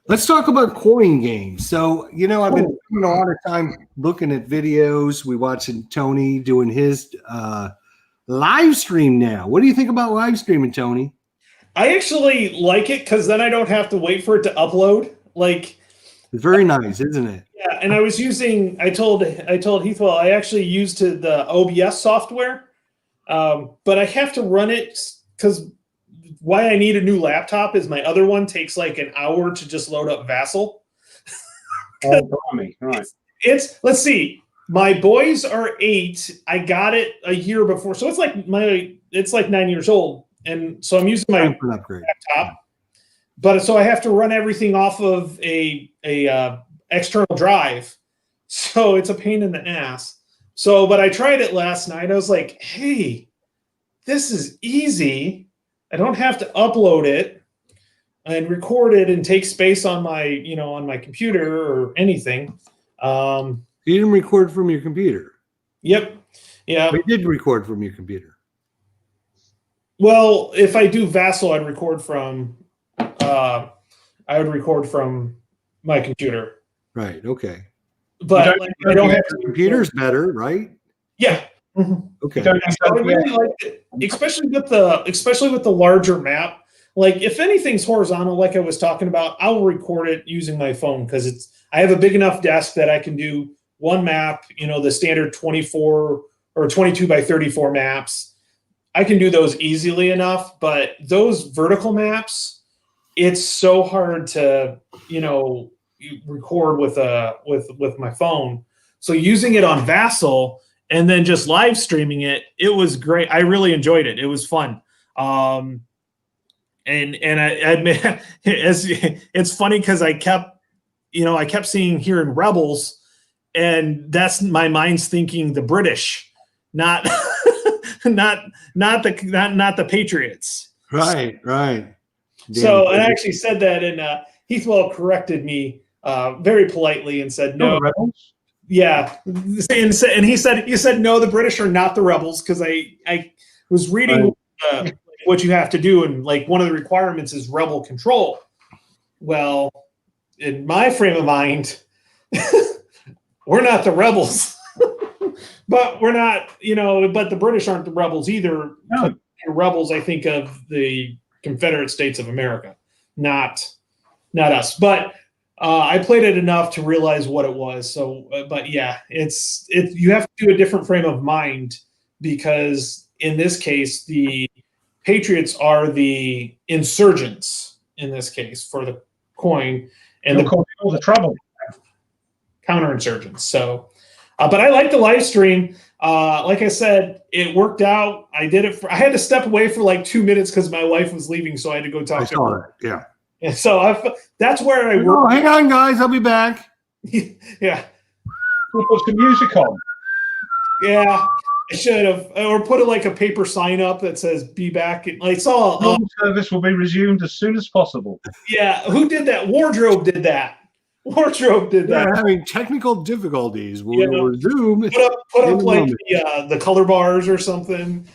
Let's talk about coin games. So, I've been spending a lot of time looking at videos. We watching Tony doing his live stream now. What do you think about live streaming, Tony? I actually like it because then I don't have to wait for it to upload. Like, It's very nice, isn't it? yeah, and I was using. I told Heath, well, I actually used the OBS software, but I have to run it because why I need a new laptop is my other one takes like an hour to just load up Vassal. Oh, blimey. Right. It's let's see. My boys are 8. I got it a year before, so it's like 9 years old, and so I'm using my laptop. But so I have to run everything off of a external drive, so it's a pain in the ass. So, but I tried it last night. I was like, hey, this is easy. I don't have to upload it and record it and take space on my on my computer or anything. You didn't record from your computer. Yep. Yeah. We did record from your computer. Well, if I do Vassal, I'd record from. I would record from my computer. Right. Okay. But I don't have to. Computer's better, right? Yeah. Mm-hmm. Okay. So I really liked it, especially with the larger map. Like if anything's horizontal, like I was talking about, I'll record it using my phone because I have a big enough desk that I can do one map. The standard 24 or 22 by 34 maps. I can do those easily enough, but those vertical maps, it's so hard to record with my phone. So using it on Vassal and then just live streaming it, it was great. I really enjoyed it. It was fun. And I admit, it's funny because I kept hearing rebels, and that's my mind's thinking the British, not not the Patriots. Right. Right. So I actually said that, and Heathwell corrected me very politely and said no. Rebels? Yeah, and he said, "You said no. The British are not the rebels," because I was reading what you have to do, and like one of the requirements is rebel control. Well, in my frame of mind, we're not the rebels, but we're not, But the British aren't the rebels either. No. Rebels, I think of the Confederate States of America, not us, but. I played it enough to realize what it was. So, but yeah, you have to do a different frame of mind because in this case, the Patriots are the insurgents in this case for the coin, and all the trouble counterinsurgents. So, but I like the live stream. Like I said, it worked out. I did it. I had to step away for like 2 minutes because my wife was leaving, so I had to go talk to her. Yeah. And so that's where I work. Oh, hang on, guys. I'll be back. Yeah. We'll put some music on. Yeah. I should have. Or put like a paper sign up that says be back. Like, service will be resumed as soon as possible. Yeah. Who did that? Wardrobe did that. They're having technical difficulties. We'll resume. Put up like the color bars or something.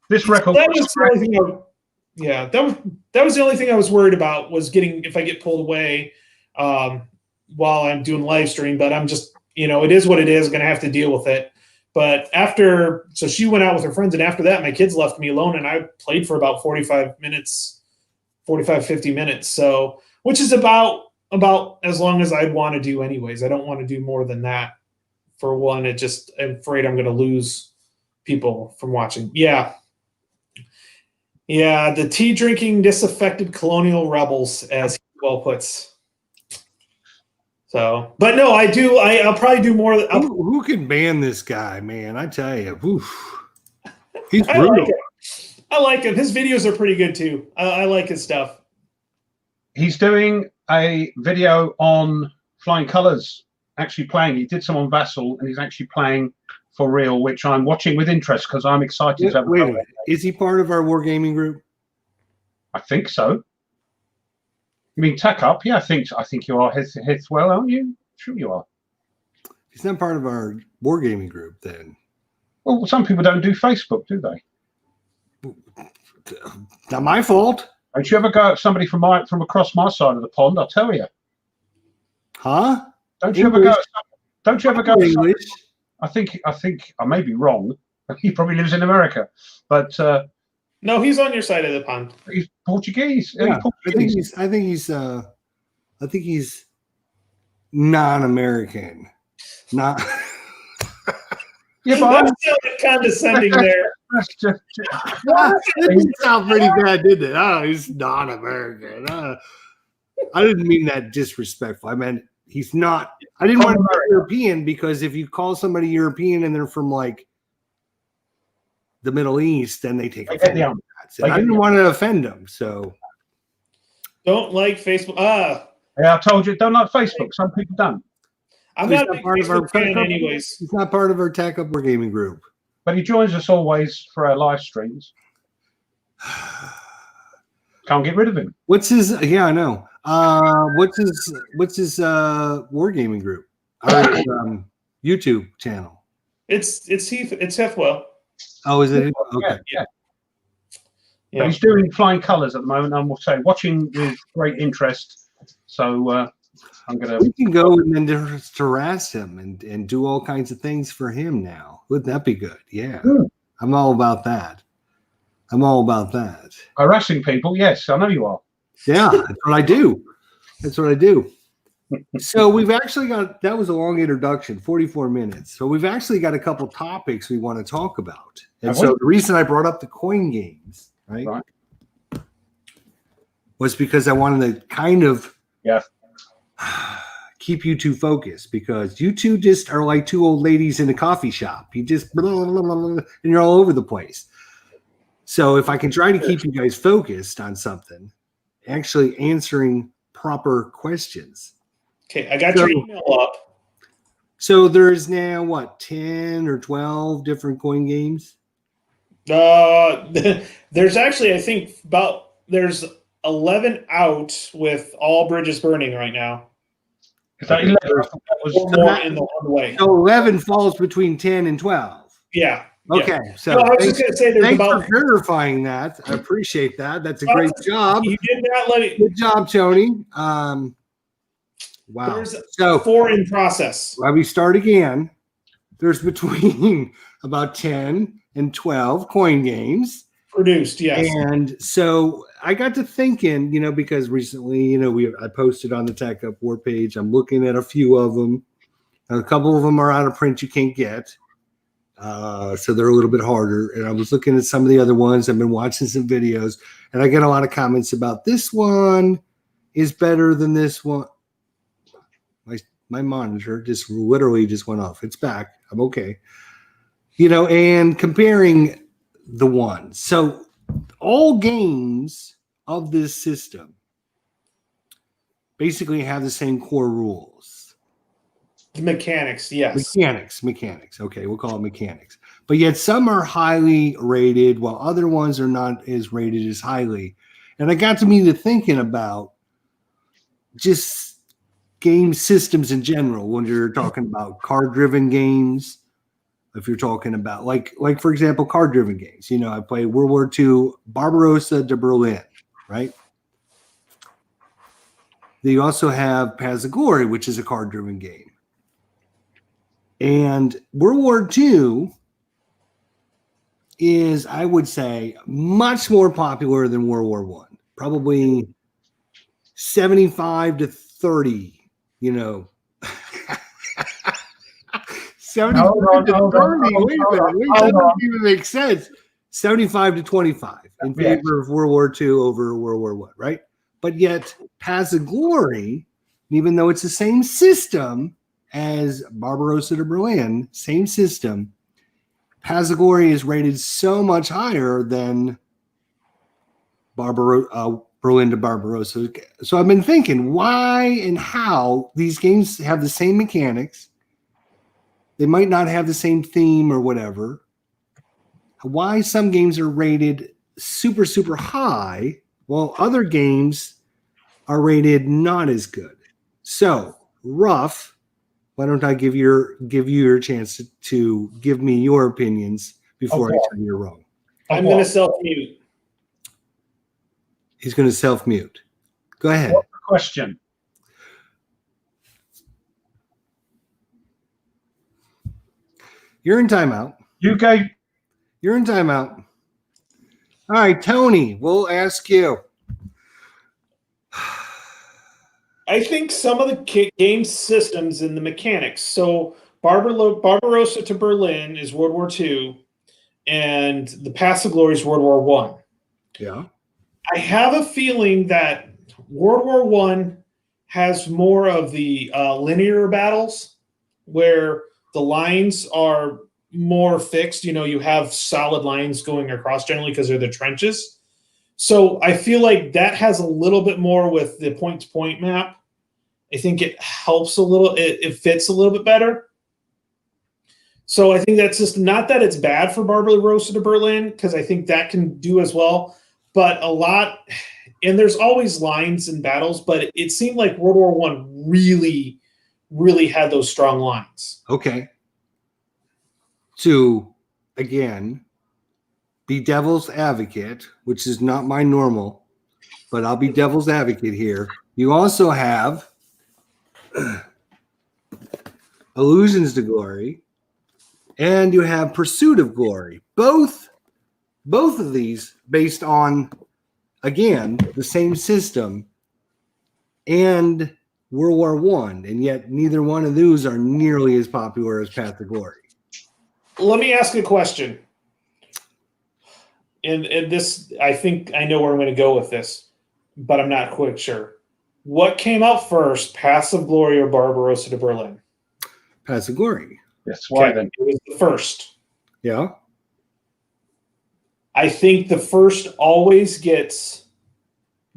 This record. That was the only thing that was the only thing I was worried about was if I get pulled away while I'm doing live stream. But I'm just, it is what it is. Going to have to deal with it. But so she went out with her friends, and after that, my kids left me alone, and I played for about 45 minutes, 50 minutes. So, which is about as long as I'd want to do anyways. I don't want to do more than that. For one, I'm afraid I'm going to lose people from watching. Yeah. Yeah, the tea-drinking, disaffected colonial rebels, as he well puts. So, but no, I do. I'll probably do more. Who can ban this guy, man? I tell you, he's brutal. I like him. His videos are pretty good too. I like his stuff. He's doing a video on Flying Colors, actually playing. He did some on Vassal, and he's actually playing for real, which I'm watching with interest because I'm excited to have. Wait a minute. Is he part of our wargaming group? I think so. You mean Tack Up? Yeah, I think you are. Hithwell, aren't you? Sure you are. He's not part of our wargaming group then. Well, some people don't do Facebook, do they? Not my fault. Don't you ever go at somebody from across my side of the pond? I'll tell you. Huh? Don't you ever go? Don't you ever go? English? I think I may be wrong. He probably lives in America, but No, he's on your side of the pond. he's Portuguese. Yeah, He's Portuguese. I think he's non-American. Not. Yeah, but That sounded condescending there. that's just That didn't sound pretty bad, did it? Oh, he's non-American. I didn't mean that disrespectful. I meant he's not. I didn't want to be European, because if you call somebody European and they're from like the Middle East, then they take offense. And I didn't want to offend them, so Don't like Facebook. yeah, I told you, don't like Facebook. Some people don't. I'm He's not a not big part of our Facebook fan group. anyways. he's not part of our Tech Up Wargaming group. But he joins us always for our live streams. Can't get rid of him. What's his? Yeah, I know. What's his Wargaming group? Our YouTube channel. It's Hethwell. Oh, is it? Okay. Yeah. Yeah. But he's doing Flying Colours at the moment. I'm watching with great interest. So I'm gonna. We can go and then just harass him and do all kinds of things for him now. Wouldn't that be good? Yeah. I'm all about that. Harassing people, yes, I know you are. Yeah, that's what I do. So we've actually got, that was a long introduction, 44 minutes. So we've actually got a couple topics we want to talk about. And so the reason I brought up the coin games, right, was because I wanted to kind of keep you two focused, because you two just are like two old ladies in a coffee shop. You just and you're all over the place. So if I can try to keep you guys focused on something, actually answering proper questions. Okay, I got your email up. So there's now what, 10 or 12 different coin games? There's actually, I think there's 11 out with all bridges burning right now. Is that 11? Or more on the way. So 11 falls between 10 and 12. Yeah. Okay, so no, I was just going to say there's thanks about for verifying that. I appreciate that. That's a great job. You did not let it. Good job, Tony. Wow. There's So 4 in process. while we start again, there's between about 10 and 12 coin games Produced, yes. And so I got to thinking, because recently, I posted on the Tech Up War page. I'm looking at a few of them. A couple of them are out of print you can't get. So they're a little bit harder. And I was looking at some of the other ones. I've been watching some videos, and I get a lot of comments about this one is better than this one. My monitor just literally just went off. It's back. I'm okay. And comparing the ones. So all games of this system basically have the same core rules. Mechanics, yes. Mechanics. Okay, we'll call it mechanics. But yet some are highly rated, while other ones are not as rated as highly. And I got to me to thinking about just game systems in general when you're talking about card-driven games. If you're talking about like for example, card-driven games. I played World War II Barbarossa de Berlin, right? You also have Paths of Glory, which is a card-driven game. And World War II is, I would say, much more popular than World War I. Probably 75 to 30, 75 to 30. Wait a minute. That doesn't even make sense. 75 to 25 in favor of World War II over World War I, right? But yet, Paths of Glory, even though it's the same system as Barbarossa to Berlin, same system, Paths of Glory is rated so much higher than Berlin to Barbarossa. So I've been thinking why and how these games have the same mechanics. They might not have the same theme or whatever. Why some games are rated super, super high while other games are rated not as good. So, Ruff, why don't I give you your chance to give me your opinions before I tell you you're wrong? I'm going to self-mute. He's going to self-mute. Go ahead. What's the question? You're in timeout. UK. You're in timeout. All right, Tony, we'll ask you. I think some of the game systems and the mechanics. So Barbarossa to Berlin is World War II, and the Path of Glory is World War One. Yeah. I have a feeling that World War One has more of the linear battles, where the lines are more fixed. You have solid lines going across generally because they're the trenches. So I feel like that has a little bit more with the point-to-point map. I think it helps a little. It fits a little bit better. So I think that's just not that it's bad for Barbarossa to Berlin, because I think that can do as well. But a lot, and there's always lines in battles, but it seemed like World War One really, really had those strong lines. Okay. To, again, be devil's advocate, which is not my normal, but I'll be devil's advocate here. You also have Illusions to Glory, and you have Pursuit of Glory. Both of these based on, again, the same system and World War One, and yet neither one of those are nearly as popular as Path to Glory. Let me ask a question. And this, I think I know where I'm going to go with this, but I'm not quite sure. What came out first, Paths of Glory or Barbarossa to Berlin? Paths of Glory. That's why Okay, then. it was the first. Yeah. I think the first always gets,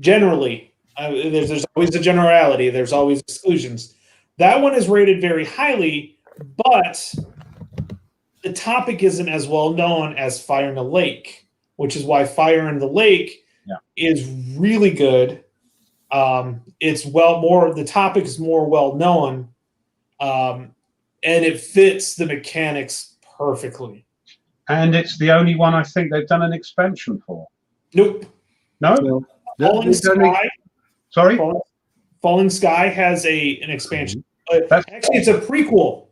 generally, there's always a generality, there's always exclusions. That one is rated very highly, but the topic isn't as well known as Fire in the Lake, which is why Fire in the Lake is really good. The topic is more well known, and it fits the mechanics perfectly. And it's the only one I think they've done an expansion for. Nope. No? Falling Sky. Sorry? Falling Sky has an expansion. Actually, it's a prequel.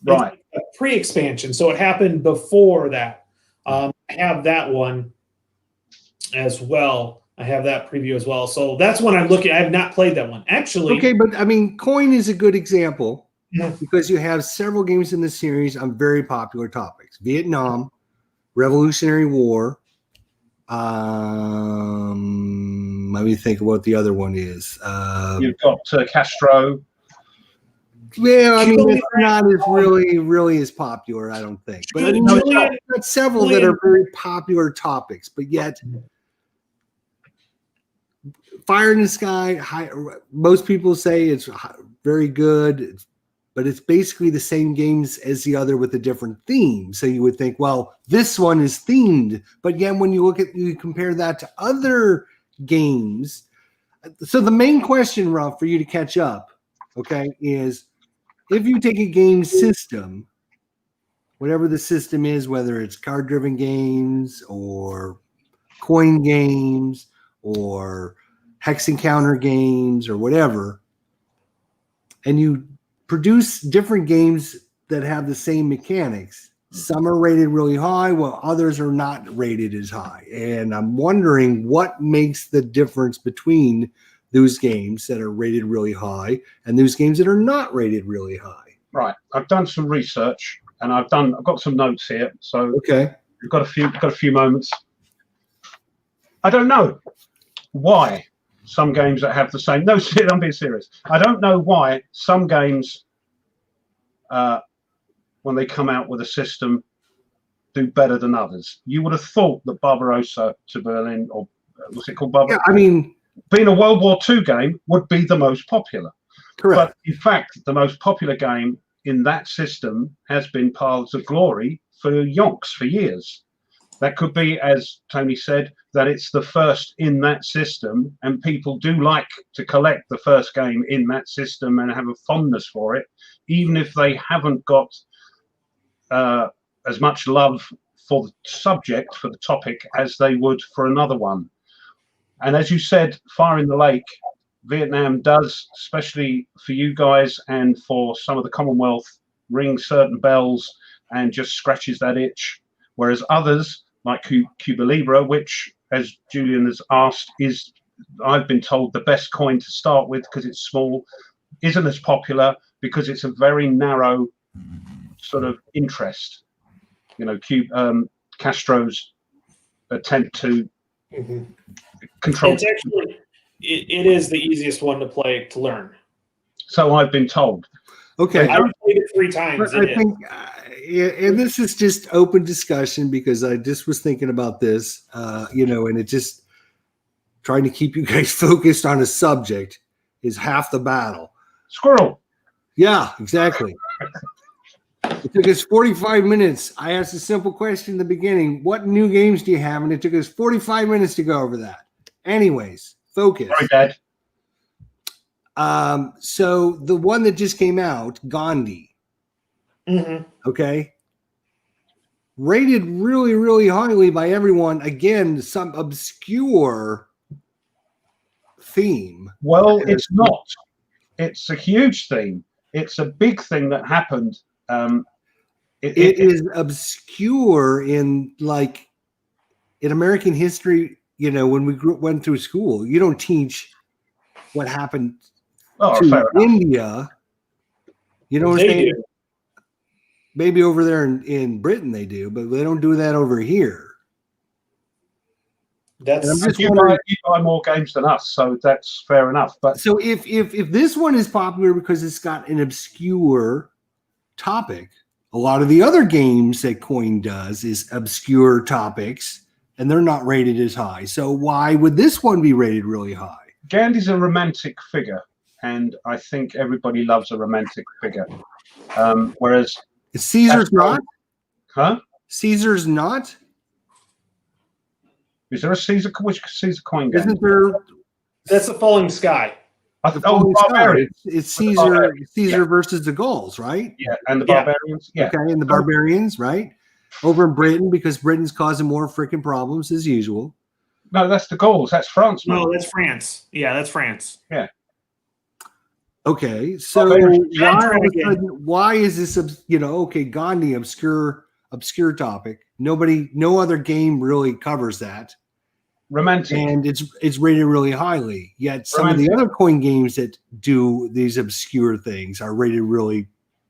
Right. It's a pre-expansion, so it happened before that. I have that one as well. I have that preview as well. So that's one I'm looking. I have not played that one actually. Okay, but I mean, Coin is a good example because you have several games in the series on very popular topics: Vietnam, Revolutionary War. Let me think of what the other one is. You've got Castro. Yeah, I mean, it's not as really as popular, I don't think. But I mean, there's several that are very popular topics, but yet Fire in the Sky, most people say it's very good, but it's basically the same games as the other with a different theme. So you would think, well, this one is themed, but yet when you compare that to other games. So the main question, Ralph, for you to catch up, okay, is if you take a game system, whatever the system is, whether it's card-driven games or coin games or hex encounter games or whatever, and you produce different games that have the same mechanics, some are rated really high while others are not rated as high. And I'm wondering what makes the difference between those games that are rated really high and those games that are not rated really high. Right. I've done some research and I've got some notes here. So okay, we've got a few moments. I don't know why some games that have the same. No, I'm being serious. I don't know why some games, when they come out with a system, do better than others. You would have thought that Barbarossa to Berlin, or what's it called? Yeah, I mean, being a World War II game would be the most popular. Correct. But in fact, the most popular game in that system has been Paths of Glory for yonks for years. That could be, as Tony said, that it's the first in that system, and people do like to collect the first game in that system and have a fondness for it, even if they haven't got as much love for the subject, for the topic, as they would for another one. And as you said, Fire in the Lake, Vietnam does, especially for you guys and for some of the Commonwealth, ring certain bells and just scratches that itch. Whereas others, like Cuba Libre, which, as Julian has asked, is, I've been told, the best coin to start with because it's small, isn't as popular because it's a very narrow sort of interest. You know, Castro's attempt to control. It's actually, it is the easiest one to play to learn. So I've been told. Okay. I played it 3 times. I think, and this is just open discussion because I just was thinking about this, you know, and it just trying to keep you guys focused on a subject is half the battle. Squirrel. Yeah, exactly. It took us 45 minutes. I asked a simple question in the beginning. What new games do you have? And it took us 45 minutes to go over that. Anyways, focus. Sorry, Dad. So the one that just came out, Gandhi. Okay. Rated really, really highly by everyone. Again, some obscure theme. Well, it's not. It's a huge theme. It's a big thing that happened. It is obscure in American history. You know, when we went through school, you don't teach what happened to India. You know what I'm saying? Do. Maybe over there in Britain they do, but they don't do that over here. You buy more games than us, so that's fair enough. But so if this one is popular because it's got an obscure topic, a lot of the other games that Coin does is obscure topics, and they're not rated as high. So why would this one be rated really high? Gandhi's a romantic figure, and I think everybody loves a romantic figure. Whereas Caesar's not? Huh? Caesar's not? Is there a Caesar? Which Caesar coin game? Isn't there? That's the Falling Sky. Barbarians. It's Caesar versus the Gauls, right? Yeah, and the Barbarians. Yeah. Okay, and the Barbarians, right? Over in Britain, because Britain's causing more freaking problems as usual. No, that's the Gauls. That's France. Man. No, that's France. Yeah, that's France. Yeah. Okay, so why is this? You know, okay, Gandhi, obscure topic. No other game really covers that. Romantic, and it's rated really highly. Yet some of the other coin games that do these obscure things are rated really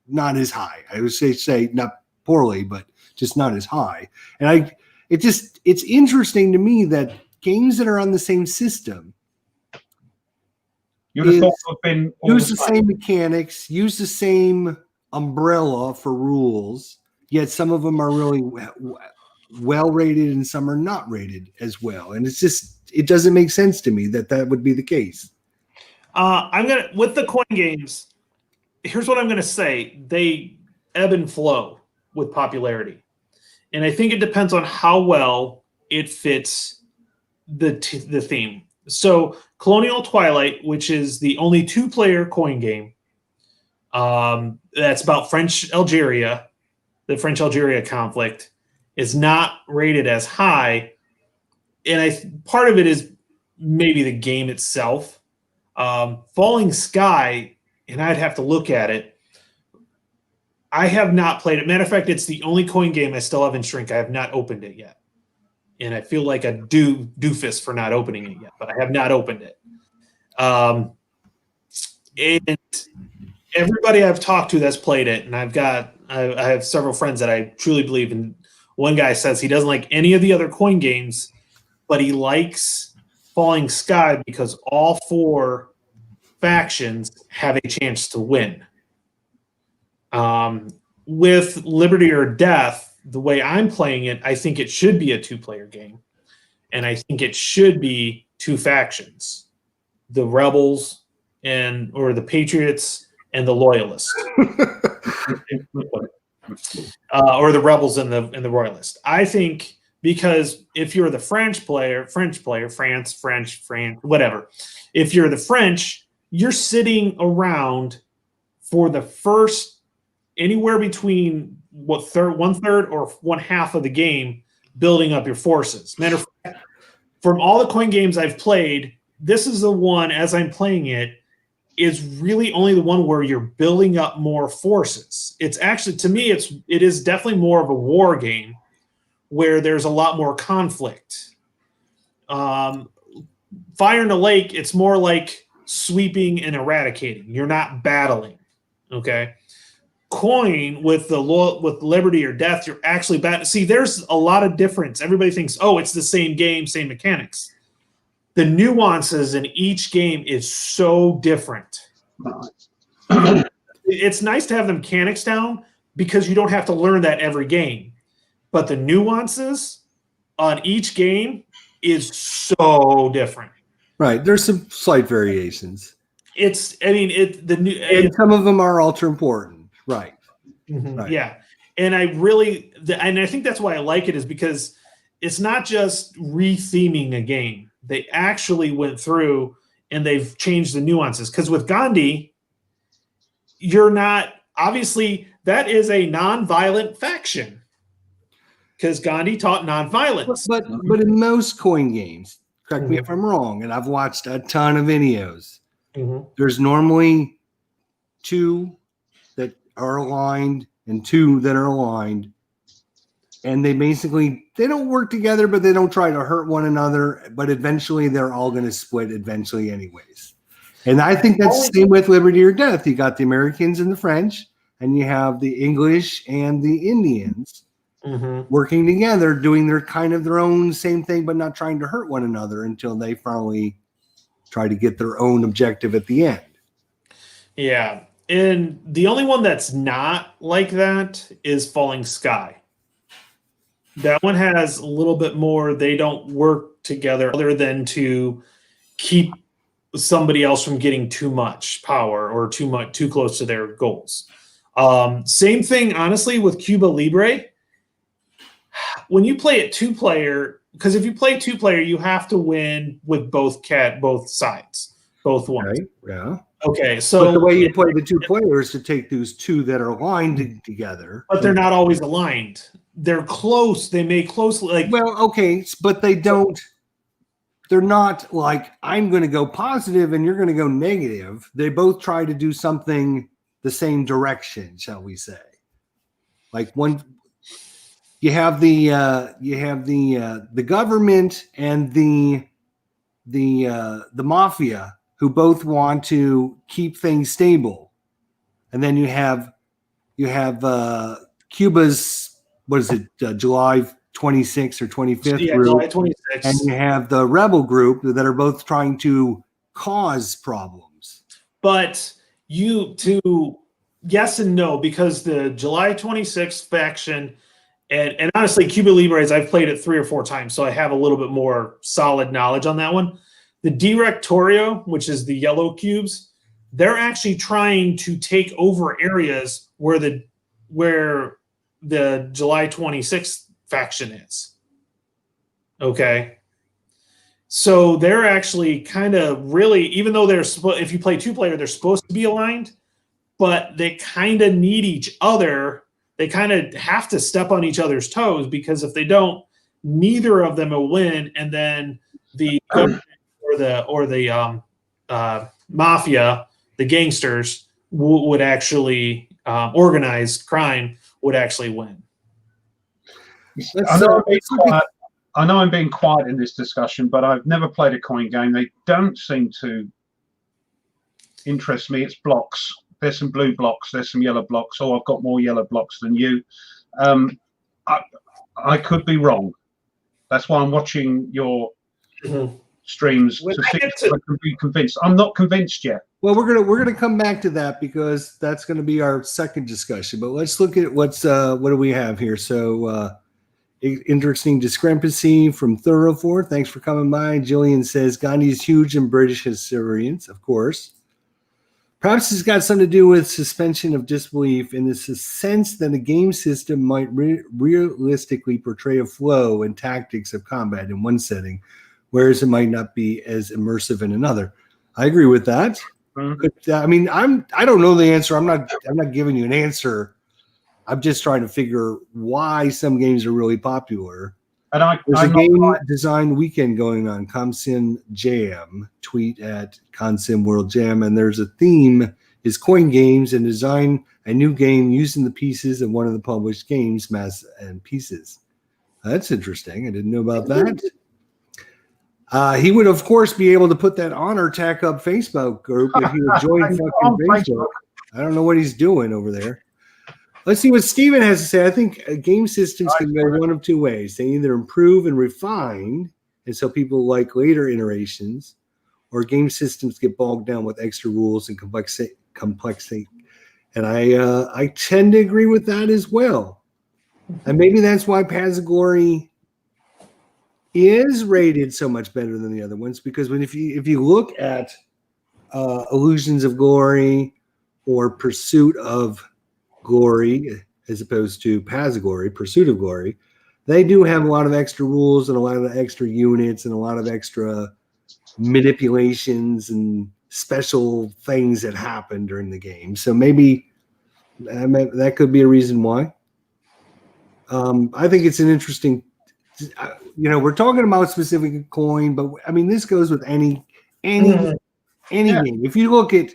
not as high. I would say not poorly, but just not as high. And it's interesting to me that games that are on the same system you would have thought would have been use the same mechanics, use the same umbrella for rules. Yet some of them are really well rated and some are not rated as well. And it doesn't make sense to me that would be the case. With the coin games, here's what I'm going to say. They ebb and flow with popularity. And I think it depends on how well it fits the theme. So Colonial Twilight, which is the only 2-player coin game, that's about French Algeria, the French-Algeria conflict, is not rated as high. And part of it is maybe the game itself. Falling Sky, and I'd have to look at it. I have not played it. Matter of fact, it's the only coin game I still have in Shrink. I have not opened it yet. And I feel like a doofus for not opening it yet, but I have not opened it. And everybody I've talked to that's played it, and I have several friends that I truly believe in. One guy says he doesn't like any of the other coin games, but he likes Falling Sky because all 4 factions have a chance to win. With Liberty or Death, the way I'm playing it, I think it should be a 2-player game. And I think it should be 2 factions. The Rebels or the Patriots and the Loyalists. Or the Rebels and the Royalists. I think because if you're the French player, France, whatever. If you're the French, you're sitting around for the first anywhere between 1/3 or 1/2 of the game building up your forces. Matter of fact, from all the coin games I've played, this is the one, as I'm playing it, is really only the one where you're building up more forces. It's actually, to me, it is definitely more of a war game where there's a lot more conflict. Fire in the Lake, it's more like sweeping and eradicating. You're not battling. Okay. Coin with Liberty or Death, you're actually battling. See, there's a lot of difference. Everybody thinks, oh, it's the same game, same mechanics. The nuances in each game is so different. It's nice to have the mechanics down because you don't have to learn that every game. But the nuances on each game is so different. Right. There's some slight variations. And some of them are ultra important. Right. Mm-hmm, right. Yeah. And I think that's why I like it, is because it's not just re-theming a game. They actually went through and they've changed the nuances. Because with Gandhi, you're not, obviously, that is a non-violent faction. Because Gandhi taught non-violence. But in most coin games, correct me if I'm wrong, and I've watched a ton of videos, there's normally 2 that are aligned and 2 that are aligned. And they don't work together, but they don't try to hurt one another. But eventually they're all going to split eventually anyways. And I think that's the same with Liberty or Death. You got the Americans and the French, and you have the English and the Indians working together, doing their own same thing, but not trying to hurt one another until they finally try to get their own objective at the end. Yeah. And the only one that's not like that is Falling Sky. That one has a little bit more, they don't work together other than to keep somebody else from getting too much power or too close to their goals. Same thing, honestly, with Cuba Libre. When you play it 2-player, because if you play 2-player, you have to win with both sides, both ones. Right. Yeah. Okay, so but the way you play the 2 players to take those 2 that are aligned together, but they're not always aligned. They're close. They may closely but they don't. They're not like, I'm going to go positive and you're going to go negative. They both try to do something the same direction, shall we say? Like you have the government and the mafia, who both want to keep things stable, and then you have Cuba's, what is it, July 26th or 25th yeah, group, July 26th, and you have the rebel group that are both trying to cause problems. But yes and no, because the July 26th faction, and honestly, Cuba Libres, I've played it 3 or 4 times, so I have a little bit more solid knowledge on that one. The Directorio, which is the yellow cubes, they're actually trying to take over areas where the July 26th faction is. Okay. So they're actually kind of really, even though if you play 2-player, they're supposed to be aligned, but they kind of need each other. They kind of have to step on each other's toes, because if they don't, neither of them will win. And then the government or the mafia, the gangsters, would actually organized crime would actually win. I know I'm being quiet in this discussion, but I've never played a coin game. They don't seem to interest me. It's blocks. There's some blue blocks. There's some yellow blocks. Oh, I've got more yellow blocks than you. I could be wrong. That's why I'm watching your streams to see if I can be convinced. I'm not convinced yet. Well, we're gonna come back to that, because that's going to be our second discussion. But let's look at what do we have here. So interesting discrepancy from Thoroughford. Thanks for coming by. Jillian says Gandhi is huge in British historians, of course. Perhaps it's got something to do with suspension of disbelief in the sense that a game system might realistically portray a flow and tactics of combat in one setting, whereas it might not be as immersive in another. I agree with that. But, I mean, I don't know the answer. I'm not giving you an answer. I'm just trying to figure why some games are really popular And There's I'm a not game right. design weekend going on, ComSim Jam. Tweet at ComSim World Jam, and there's a theme is coin games and design a new game using the pieces of one of the published games, Mass and Pieces. That's interesting. I didn't know about that. He would, of course, be able to put that on our Tack Up Facebook group if he would join fucking Facebook. I don't know what he's doing over there. Let's see what Steven has to say. I think game systems can go one of two ways. They either improve and refine, and so people like later iterations, or game systems get bogged down with extra rules and complexity. And I tend to agree with that as well. And maybe that's why Paths of Glory is rated so much better than the other ones, because if you look at Illusions of Glory or Pursuit of Glory, as opposed to Paths of Glory, Pursuit of Glory, they do have a lot of extra rules and a lot of extra units and a lot of extra manipulations and special things that happen during the game. So maybe that could be a reason why. I think it's an interesting, we're talking about specific coin, but I mean, this goes with any game. If you look at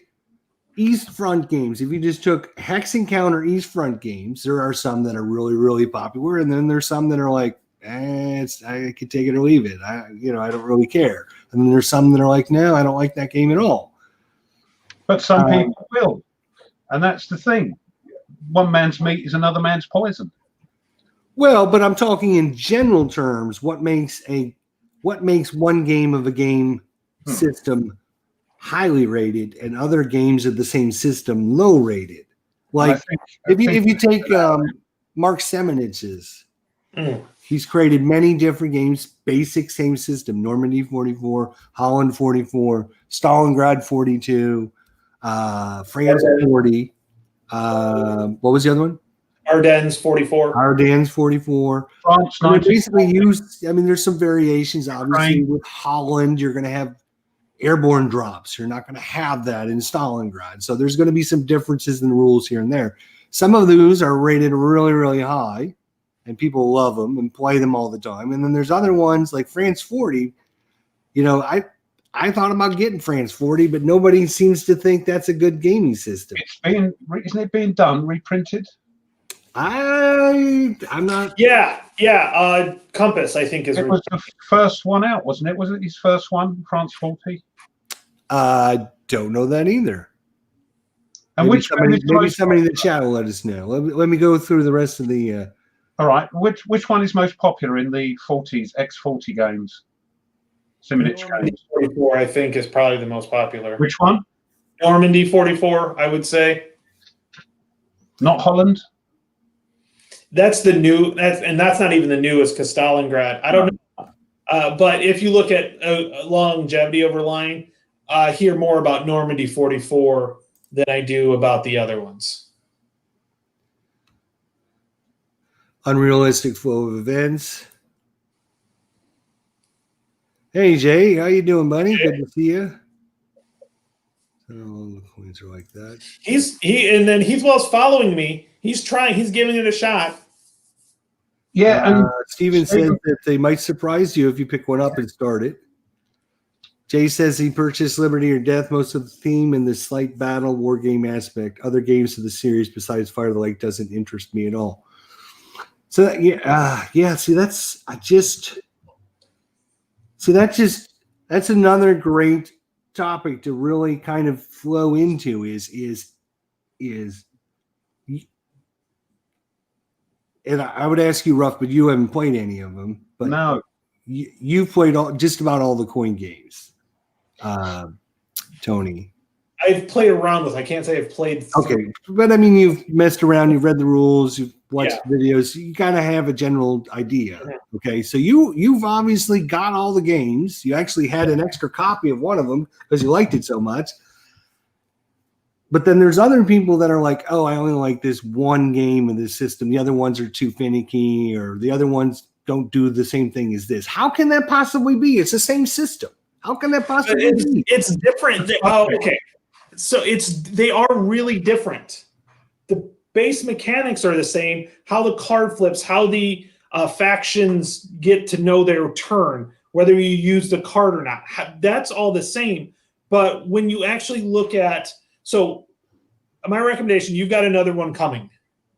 East Front games, if you just took Hex Encounter East Front games, there are some that are really, really popular, and then there's some that are like, I could take it or leave it. I don't really care. And then there's some that are like, no, I don't like that game at all. But some people will, and that's the thing. One man's meat is another man's poison. Well, but I'm talking in general terms. What makes one game of a game system highly rated and other games of the same system low rated? Like if you take Mark Semenich's, he's created many different games, basic same system: Normandy 44, Holland 44, Stalingrad 42, France 40. What was the other one? Ardennes 44. Ardennes 44. France, basically there's some variations. Obviously, with Holland, you're going to have airborne drops. You're not going to have that in Stalingrad. So there's going to be some differences in the rules here and there. Some of those are rated really, really high, and people love them and play them all the time. And then there's other ones like France 40. I thought about getting France 40, but nobody seems to think that's a good gaming system. Isn't it being done, reprinted? I'm not. Yeah. Compass, I think, It was the first one out, wasn't it? Was it his first one, France 40? I don't know that either. And maybe somebody in the chat will let us know. Let me go through the rest of the. All right. Which one is most popular in the 40s, X40 games? Simonich games. 44, I think, is probably the most popular. Which one? Normandy 44, I would say. Not Holland? That's the new, that's not even the newest, because Stalingrad. I don't know. But if you look at longevity overline, I hear more about Normandy 44 than I do about the other ones. Unrealistic flow of events. Hey Jay, how you doing, buddy? Good to see you. All the coins are like that. He's following me. He's giving it a shot. Yeah, and Steven says that they might surprise you if you pick one up and start it. Jay says he purchased Liberty or Death, most of the theme and the slight battle war game aspect. Other games of the series besides Fire of the Lake doesn't interest me at all. So that's another great topic to really kind of flow into is and I would ask you, Ruff, but you haven't played any of them. But no, you've played just about all the coin games, Tony. I've played around with. I can't say I've played. Okay, but I mean, you've messed around. You've read the rules. You've watched videos. You kind of have a general idea. Okay, so you've obviously got all the games. You actually had an extra copy of one of them because you liked it so much. But then there's other people that are like, oh, I only like this one game of this system. The other ones are too finicky, or the other ones don't do the same thing as this. How can that possibly be? It's the same system. How can that possibly be? It's different. Okay. So they are really different. The base mechanics are the same. How the card flips, how the factions get to know their turn, whether you use the card or not. That's all the same. But when you actually look at, so my recommendation, you've got another one coming.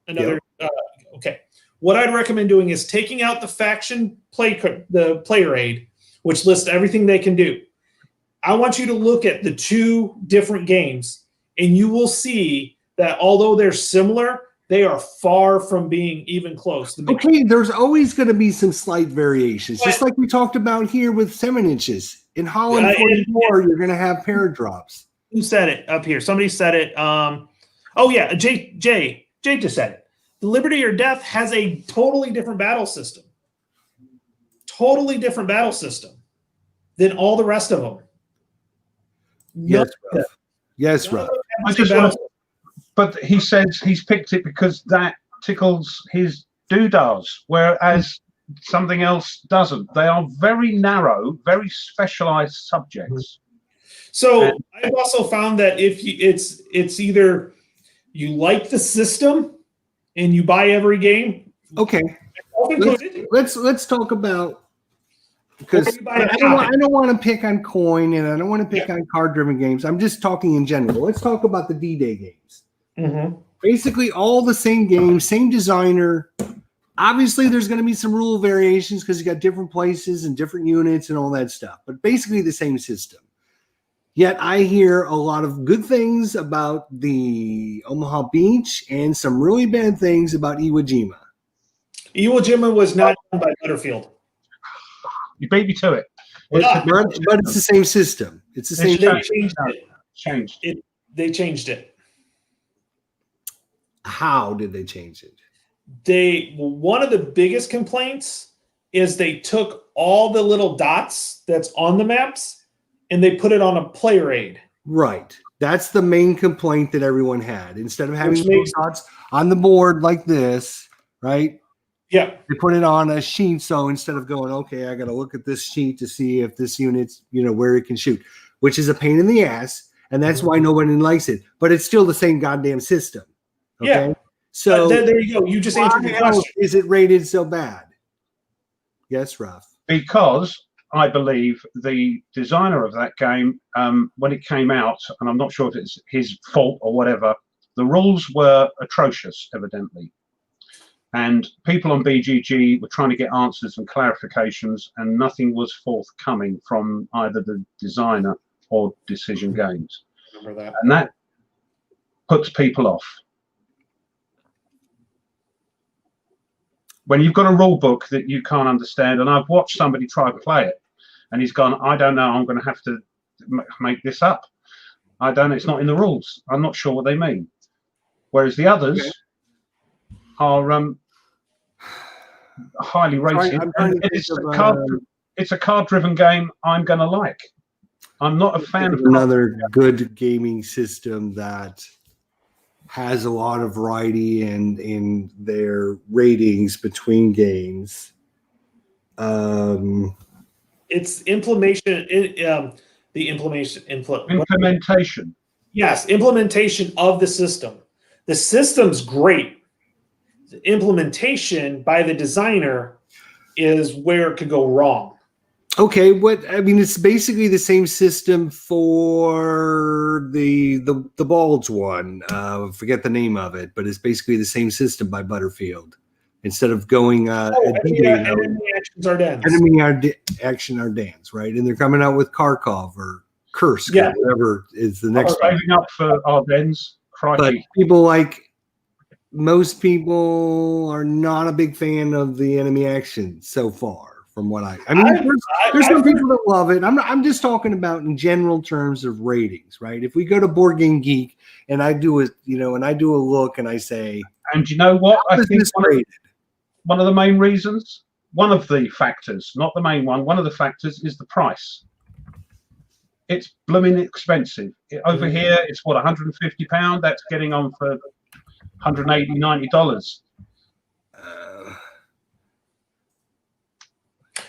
Okay. What I'd recommend doing is taking out the faction the player aid, which lists everything they can do. I want you to look at the two different games, and you will see that although they're similar, they are far from being even close. Okay, there's always going to be some slight variations, just like we talked about here with 7 inches. In Holland 44, you're going to have paradrops. Who said it up here? Somebody said it. Oh, yeah, Jay just said it. The Liberty or Death has a totally different battle system. Totally different battle system than all the rest of them. Yes, Ruff. Yes, Ruff. But he says he's picked it because that tickles his doodahs, whereas something else doesn't. They are very narrow, very specialized subjects. So I've also found that if it's either you like the system and you buy every game. Okay. Let's talk about, because I don't want to pick on coin and I don't want to pick on card-driven games. I'm just talking in general. Let's talk about the D-Day games. Mm-hmm. Basically, all the same game, same designer. Obviously, there's going to be some rule variations because you got different places and different units and all that stuff. But basically, the same system. Yet, I hear a lot of good things about the Omaha Beach and some really bad things about Iwo Jima. Iwo Jima was not done by Butterfield. You beat me to it. But it's the same system. It's the same. They changed it. How did they change it? One of the biggest complaints is they took all the little dots that's on the maps and they put it on a player aid. Right. That's the main complaint that everyone had. Instead of having those dots on the board like this, right? Yeah. They put it on a sheet. So instead of going, okay, I got to look at this sheet to see if this unit's, where it can shoot, which is a pain in the ass. And that's why nobody likes it. But it's still the same goddamn system. Okay? Yeah. So there you go. You just answered the question. Is it rated so bad? Yes, Ruff. Because I believe the designer of that game, when it came out, and I'm not sure if it's his fault or whatever, the rules were atrocious, evidently. And people on BGG were trying to get answers and clarifications, and nothing was forthcoming from either the designer or Decision Games. Remember that. And that puts people off. When you've got a rule book that you can't understand, and I've watched somebody try to play it, and he's gone, I don't know, I'm going to have to make this up. I don't know, it's not in the rules. I'm not sure what they mean. Whereas the others are highly rated. It's a card-driven game I'm going to like. I'm not a fan of another good gaming system that has a lot of variety in their ratings between games. It's implementation. Implementation. Yes, implementation of the system. The system's great. The implementation by the designer is where it could go wrong. Okay, it's basically the same system for the Bulge one. Forget the name of it, but it's basically the same system by Butterfield. Instead of going enemy actions are dance. Action are dance, right? And they're coming out with Kharkov or Kursk, or whatever is the next one. Saving up for Ardennes. Crikey. But most people are not a big fan of the enemy action so far. From what there's some people that love it. I'm just talking about in general terms of ratings, right? If we go to Board Game Geek and I do a look and I say, and you know what? I think one of the main reasons, one of the factors, not the main one of the factors is the price. It's blooming expensive. Over here, it's what, £150? That's getting on for $180, $90.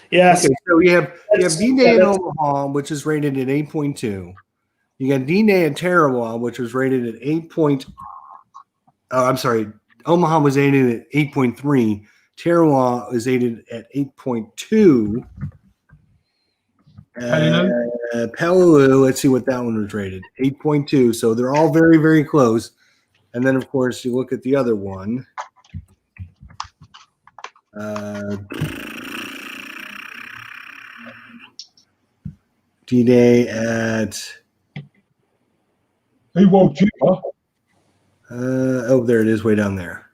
Yes. Okay, so you have D-Day in Omaha, which is rated at 8.2. You got D-Day in Tarawa, which was rated at Omaha was rated at 8.3. Terroir is rated at 8.2. Peleliu, let's see what that one was rated. 8.2. So they're all very, very close. And then, of course, you look at the other one. D-Day at... He won't you, huh? oh, there it is, way down there.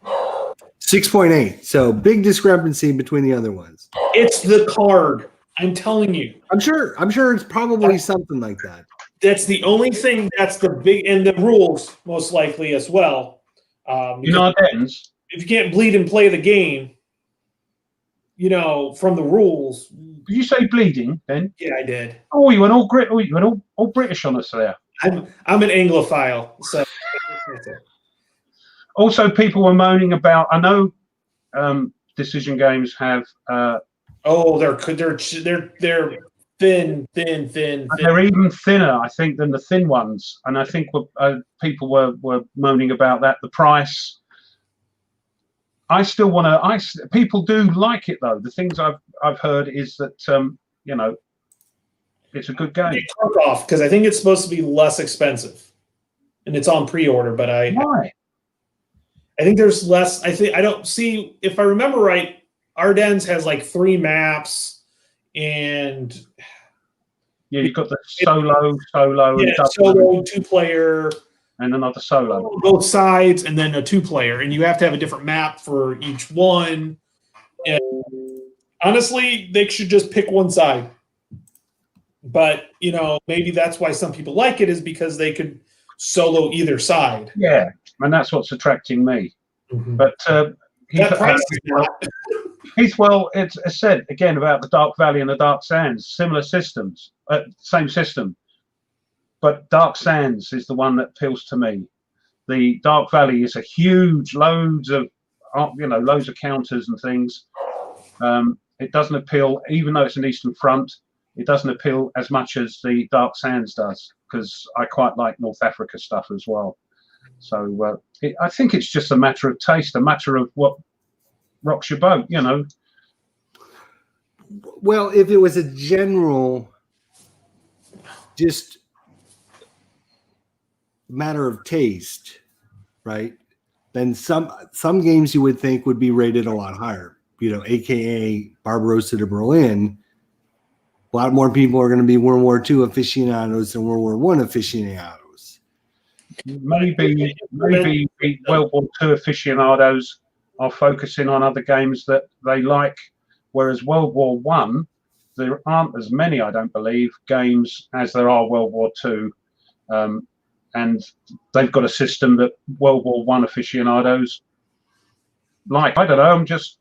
6.8. So big discrepancy between the other ones. It's the card. I'm telling you. I'm sure it's probably something like that. That's the only thing that's the big, and the rules most likely as well. You know what ends? If you can't bleed and play the game, from the rules. Did you say bleeding, Ben? Yeah, I did. Oh, you went all grit. Oh, you went all British on us there. I'm an Anglophile, so. Also, people were moaning about. I know Decision Games have. They're thin. They're even thinner, I think, than the thin ones. And I think people were moaning about that. The price. I still want to. People do like it though. The things I've heard is that it's a good game. It took off because I think it's supposed to be less expensive, and it's on pre-order. But why? I think there's less. I don't see, if I remember right, Ardennes has like 3 maps, and you've got the solo, yeah, solo 2-player. And another solo. Both sides, and then a 2-player. And you have to have a different map for each one. And honestly, they should just pick one side. But, maybe that's why some people like it, is because they could solo either side. Yeah, and that's what's attracting me. Mm-hmm. But that price is not. It's said, again, about the Dark Valley and the Dark Sands. Similar systems, same system. But Dark Sands is the one that appeals to me. The Dark Valley is a huge, loads of counters and things. It doesn't appeal, even though it's an Eastern Front, it doesn't appeal as much as the Dark Sands does, because I quite like North Africa stuff as well. So I think it's just a matter of taste, a matter of what rocks your boat, Well, if it was a general, just matter of taste, right? Then some games you would think would be rated a lot higher. AKA Barbarossa de Berlin. A lot more people are going to be World War II aficionados than World War I aficionados. Maybe World War II aficionados are focusing on other games that they like, whereas World War I, there aren't as many, I don't believe, games as there are World War II. And they've got a system that World War I aficionados like. I don't know. I'm just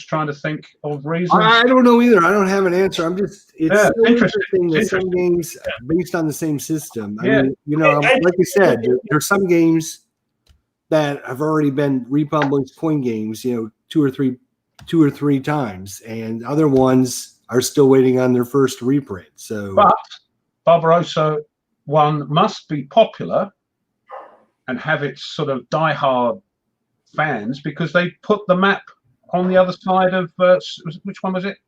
trying to think of reasons. I don't know either. I don't have an answer. It's so interesting that some games based on the same system. Yeah. Like I said, there's some games that have already been republished coin games, two or three times, and other ones are still waiting on their first reprint. So, but Barbarossa one must be popular and have its sort of diehard fans, because they put the map on the other side of which one was it?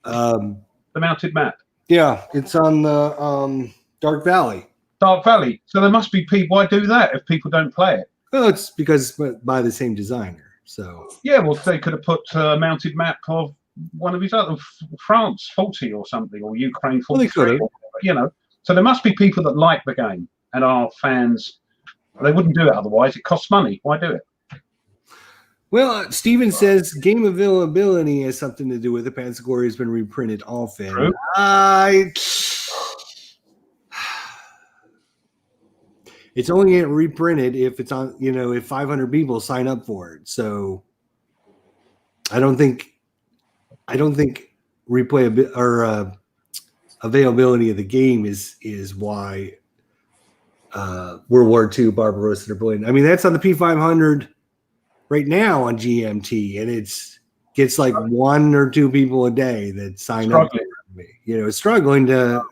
The mounted map. Yeah, it's on the Dark Valley. Dark Valley. So there must be people. Why do that if people don't play it? Well, it's because by the same designer. So yeah, well, they could have put a mounted map of one of his other France 40 or something, or Ukraine 43. Well, they could have. So there must be people that like the game and are fans. They wouldn't do it otherwise. It costs money. Why do it? Well, Steven says game availability has something to do with it. Panzer Glory has been reprinted often. True. It's only getting reprinted if it's on, if 500 people sign up for it. So I don't think replay or availability of the game is why World War II Barbarossa de Berlin. I mean, that's on the P500 right now on GMT, and gets like 1 or 2 people a day that sign up. Struggling to.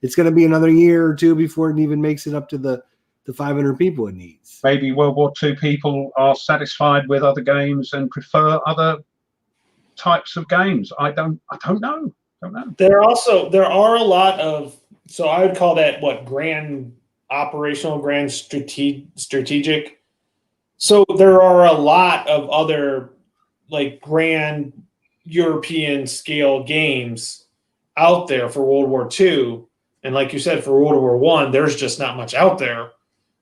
It's going to be another year or two before it even makes it up to the the 500 people it needs. Maybe World War II people are satisfied with other games and prefer other types of games. I don't know. There are a lot of, so I would call that what, grand operational, grand strategic. So there are a lot of other like grand European scale games out there for World War II. And like you said, for World War I, there's just not much out there.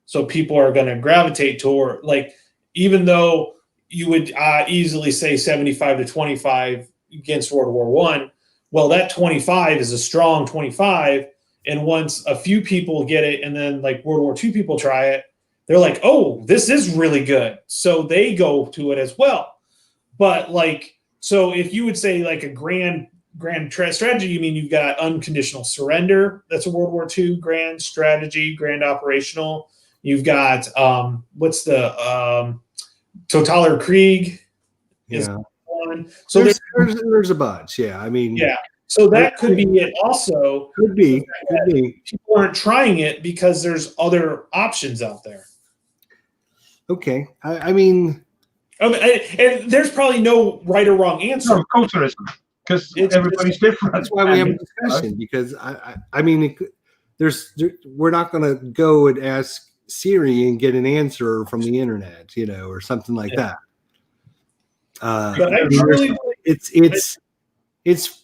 So people are going to gravitate toward, like, even though you would easily say 75 to 25 against World War I, well, that 25 is a strong 25. And once a few people get it, and then like World War II people try it, they're like, oh, this is really good. So they go to it as well. But like, so if you would say like a grand strategy, you mean you've got unconditional surrender. That's a World War II grand strategy, grand operational. You've got what's the Totaler Krieg is one. So there's a bunch. Yeah, I mean, yeah. So that could be it. Also, could be. People aren't trying it because there's other options out there. Okay, I mean, and there's probably no right or wrong answer. No, of course there isn't, because everybody's different. That's why we have a discussion, because I mean, we're not going to go and ask Siri and get an answer from the internet, or something like that. But I really, it's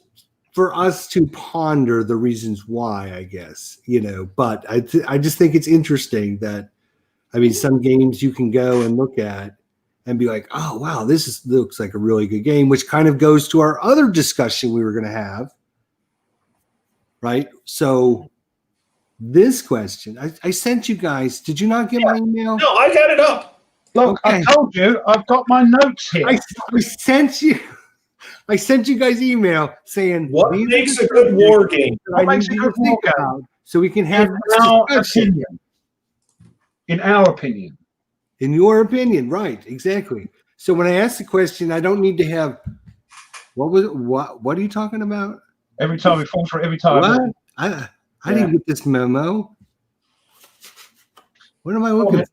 for us to ponder the reasons why, I guess, But I just think it's interesting that, I mean, some games you can go and look at and be like, oh, wow, looks like a really good game, which kind of goes to our other discussion we were going to have, right? So this question, I sent you guys. Did you not get my email? No, I got it up. Look, okay. I told you, I've got my notes here. I sent you guys email saying what makes a good war game. What makes a good war game? So we can have in our opinion. In your opinion, right? Exactly. So when I ask the question, I don't need to have. What are you talking about? Every time we fall for it, every time. What? I didn't get this memo. What am I looking for?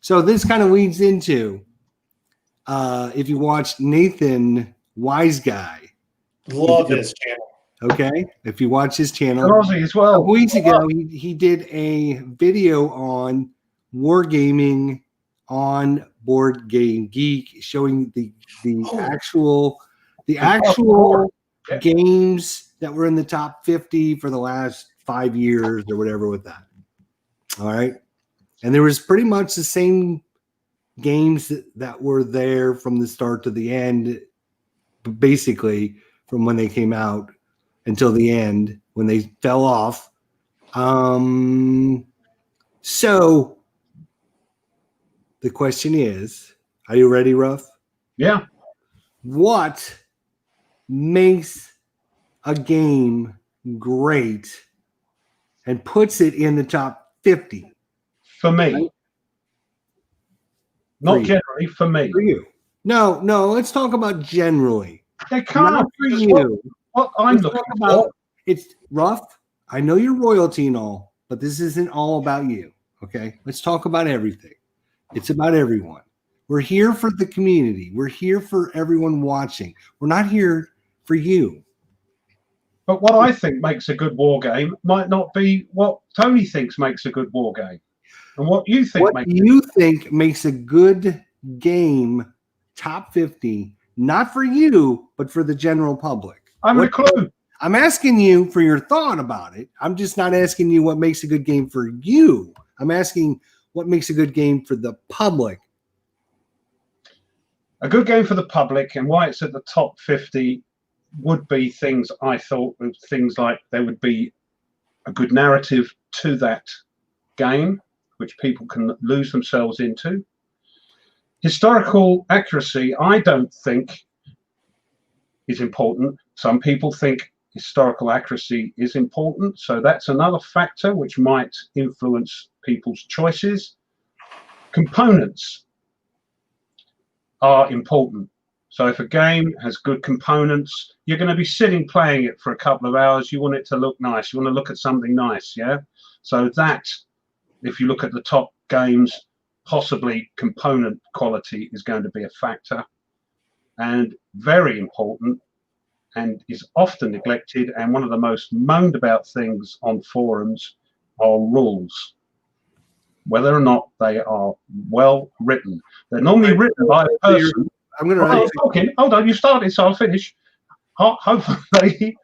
So this kind of leads into if you watched Nathan Wise Guy. Love his channel. Okay. If you watch his channel. Aussie as well. A couple weeks ago, he did a video on wargaming on Board Game Geek, showing the actual games that were in the top 50 for the last 5 years or whatever with that. All right. And there was pretty much the same games that were there from the start to the end, basically from when they came out until the end when they fell off. So the question is, are you ready, Ruff? Yeah. What makes a game great and puts it in the top 50? For me. Right? Not generally, for me. For you. No, let's talk about generally. They can't. Not for you. What I'm looking for. It's Ruff. I know you're royalty and all, but this isn't all about you. Okay? Let's talk about everything. It's about everyone. We're here for the community. We're here for everyone watching. We're not here for you. But what I think makes a good war game might not be what Tony thinks makes a good war game. And what you think makes a good game top 50, not for you, but for the general public. I'm a clue. I'm asking you for your thought about it. I'm just not asking you what makes a good game for you. I'm asking what makes a good game for the public. A good game for the public, and why it's at the top 50 would be things I thought of, things like there would be a good narrative to that game, which people can lose themselves into. Historical accuracy, I don't think is important. Some people think historical accuracy is important, so that's another factor which might influence people's choices. Components are important. So if a game has good components, you're going to be sitting playing it for a couple of hours. You want it to look nice. You want to look at something nice, yeah? So that if you look at the top games, possibly component quality is going to be a factor. And very important, and is often neglected, and one of the most moaned about things on forums are rules. Whether or not they are well written. They're normally written by a person. I'm going to. Okay, hold on, you started, so I'll finish. Hopefully,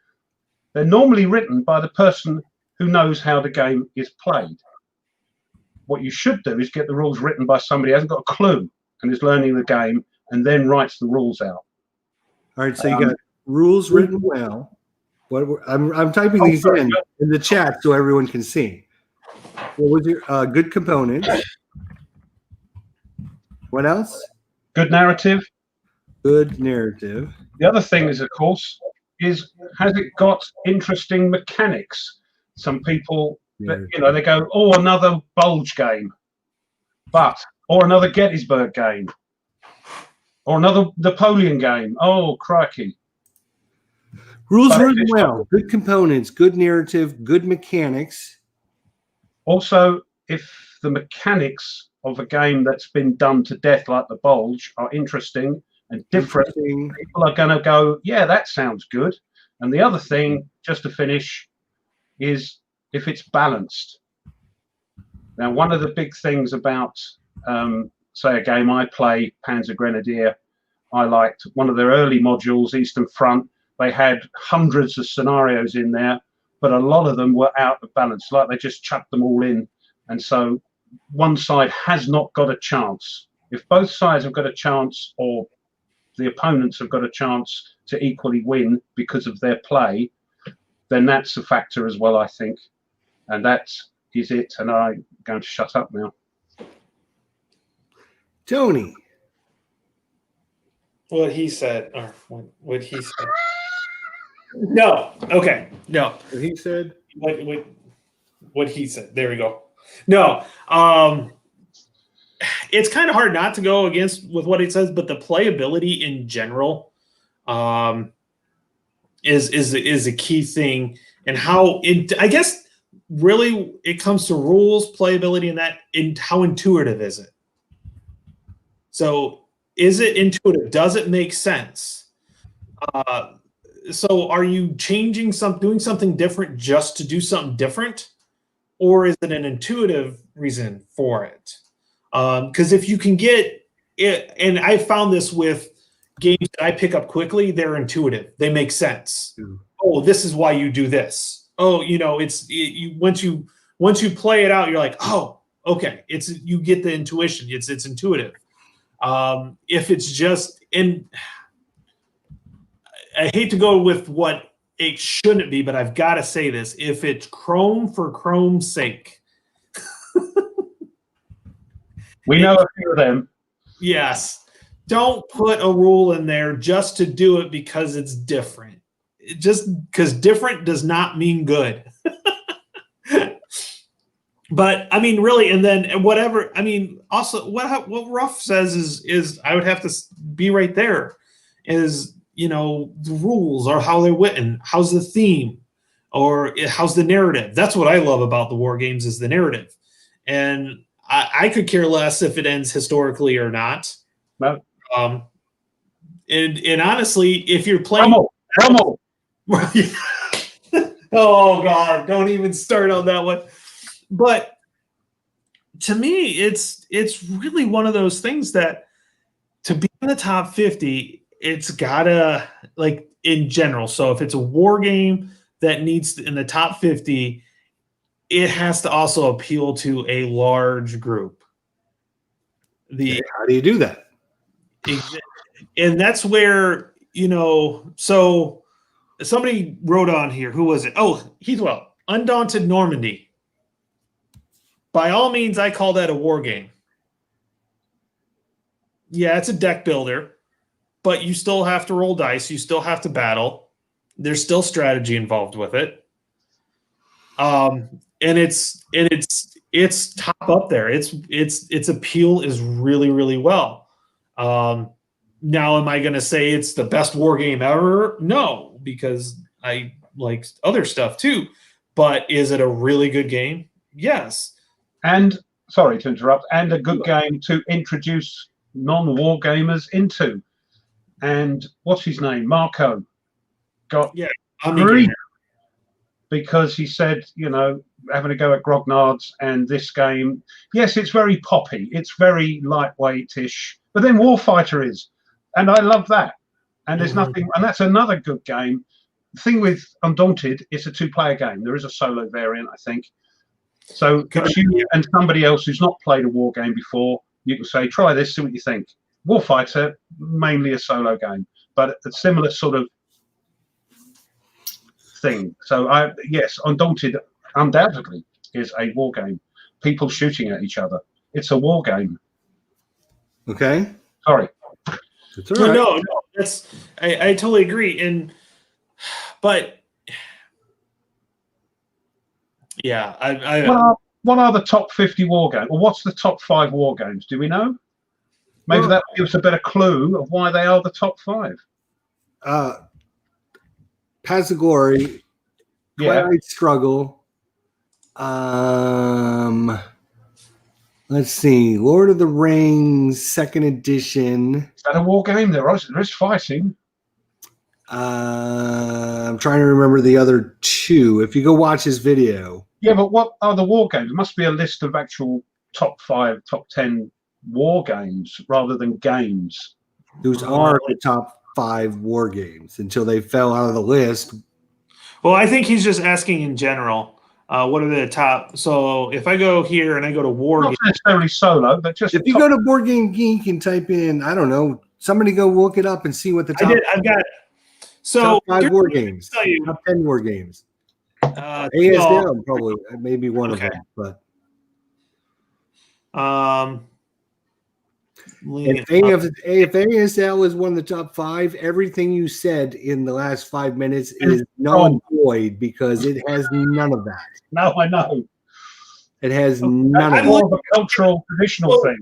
they're normally written by the person who knows how the game is played. What you should do is get the rules written by somebody who hasn't got a clue and is learning the game and then writes the rules out. All right, so you got rules written well. I'm typing these in the chat so everyone can see. What was your good components? What else? Good narrative. Good narrative. The other thing is, of course, has it got interesting mechanics? Some people, they go, oh, another Bulge game, or another Gettysburg game, or another Napoleon game. Oh, crikey. Rules written well, good components, good narrative, good mechanics. Also, if the mechanics of a game that's been done to death like the Bulge are interesting and different, people are going to go, yeah, that sounds good. And the other thing, just to finish, is if it's balanced. Now, one of the big things about, say, a game I play, Panzer Grenadier, I liked one of their early modules, Eastern Front. They had hundreds of scenarios in there, but a lot of them were out of balance, like they just chucked them all in. And so one side has not got a chance. If both sides have got a chance, or the opponents have got a chance to equally win because of their play, then that's a factor as well, I think. And that is it. And I'm going to shut up now. Tony. What he said, or what he said. No. Okay. No. What he said? What he said. There we go. No. It's kind of hard not to go against with what he says, but the playability in general is a key thing, and how I guess really it comes to rules, playability, and that how intuitive is it? So is it intuitive? Does it make sense? So are you doing something different just to do something different? Or is it an intuitive reason for it? Because if you can get it, and I found this with games that I pick up quickly, they're intuitive. They make sense. Oh, this is why you do this. Oh, once you play it out, you're like, oh, okay. You get the intuition. It's intuitive. If it's just I hate to go with what it shouldn't be, but I've got to say this. If it's Chrome for Chrome's sake. We know a few of them. Yes. Don't put a rule in there just to do it because it's different. Just because different does not mean good. But I mean, really, and then whatever. I mean, also what Ruff says is I would have to be right there. Is the rules or how they're written, how's the theme, or how's the narrative. That's what I love about the war games is the narrative, and I could care less if it ends historically or not. No. And honestly, if you're playing, Rommel. Oh God, don't even start on that one. But to me, it's really one of those things that to be in the top 50, it's gotta, like, in general. So if it's a war game that needs in the top 50, it has to also appeal to a large group. How do you do that? And that's where, so somebody wrote on here, who was it? Oh, Heathwell, Undaunted Normandy. By all means, I call that a war game. Yeah, it's a deck builder, but you still have to roll dice. You still have to battle. There's still strategy involved with it. And it's top up there. Its appeal is really, really well. Now, am I going to say it's the best war game ever? No, because I like other stuff too. But is it a really good game? Yes. And sorry to interrupt, and a good game to introduce non-war gamers into. And what's his name? Marco got grief because he said, you know, having a go at Grognard's and this game. Yes, it's very poppy. It's very lightweight-ish. But then Warfighter is. And I love that. And there's nothing, and that's another good game. The thing with Undaunted, it's a 2-player game. There is a solo variant, I think. So if you and somebody else who's not played a war game before, you can say, try this, see what you think. Warfighter, mainly a solo game, but a similar sort of thing. So yes, Undaunted undoubtedly is a war game. People shooting at each other. It's a war game. Okay. Sorry. That's all right. No, that's I totally agree. But yeah, what are the top 50 war games? Or what's the top 5 war games? Do we know? Maybe that gives a better clue of why they are the top 5. Paths of Glory, Twilight Struggle. Let's see, Lord of the Rings, 2nd edition. Is that a war game? There is fighting. I'm trying to remember the other 2. If you go watch his video. Yeah, but what are the war games? There must be a list of actual top 5, top 10 war games rather than games. Those are the top 5 war games until they fell out of the list. Well, I think he's just asking in general. What are the top? So if I go here and I go to war, not necessarily solo, but just if you go to Board Game Geek and type in, I don't know, somebody go look it up and see what the top. I've got so top 5 war games, top 10 war games. ASL probably maybe one of them, but if ASL is one of the top 5, everything you said in the last 5 minutes is null and void because it has none of that. No, I know. It has none of it. More of a cultural, traditional thing.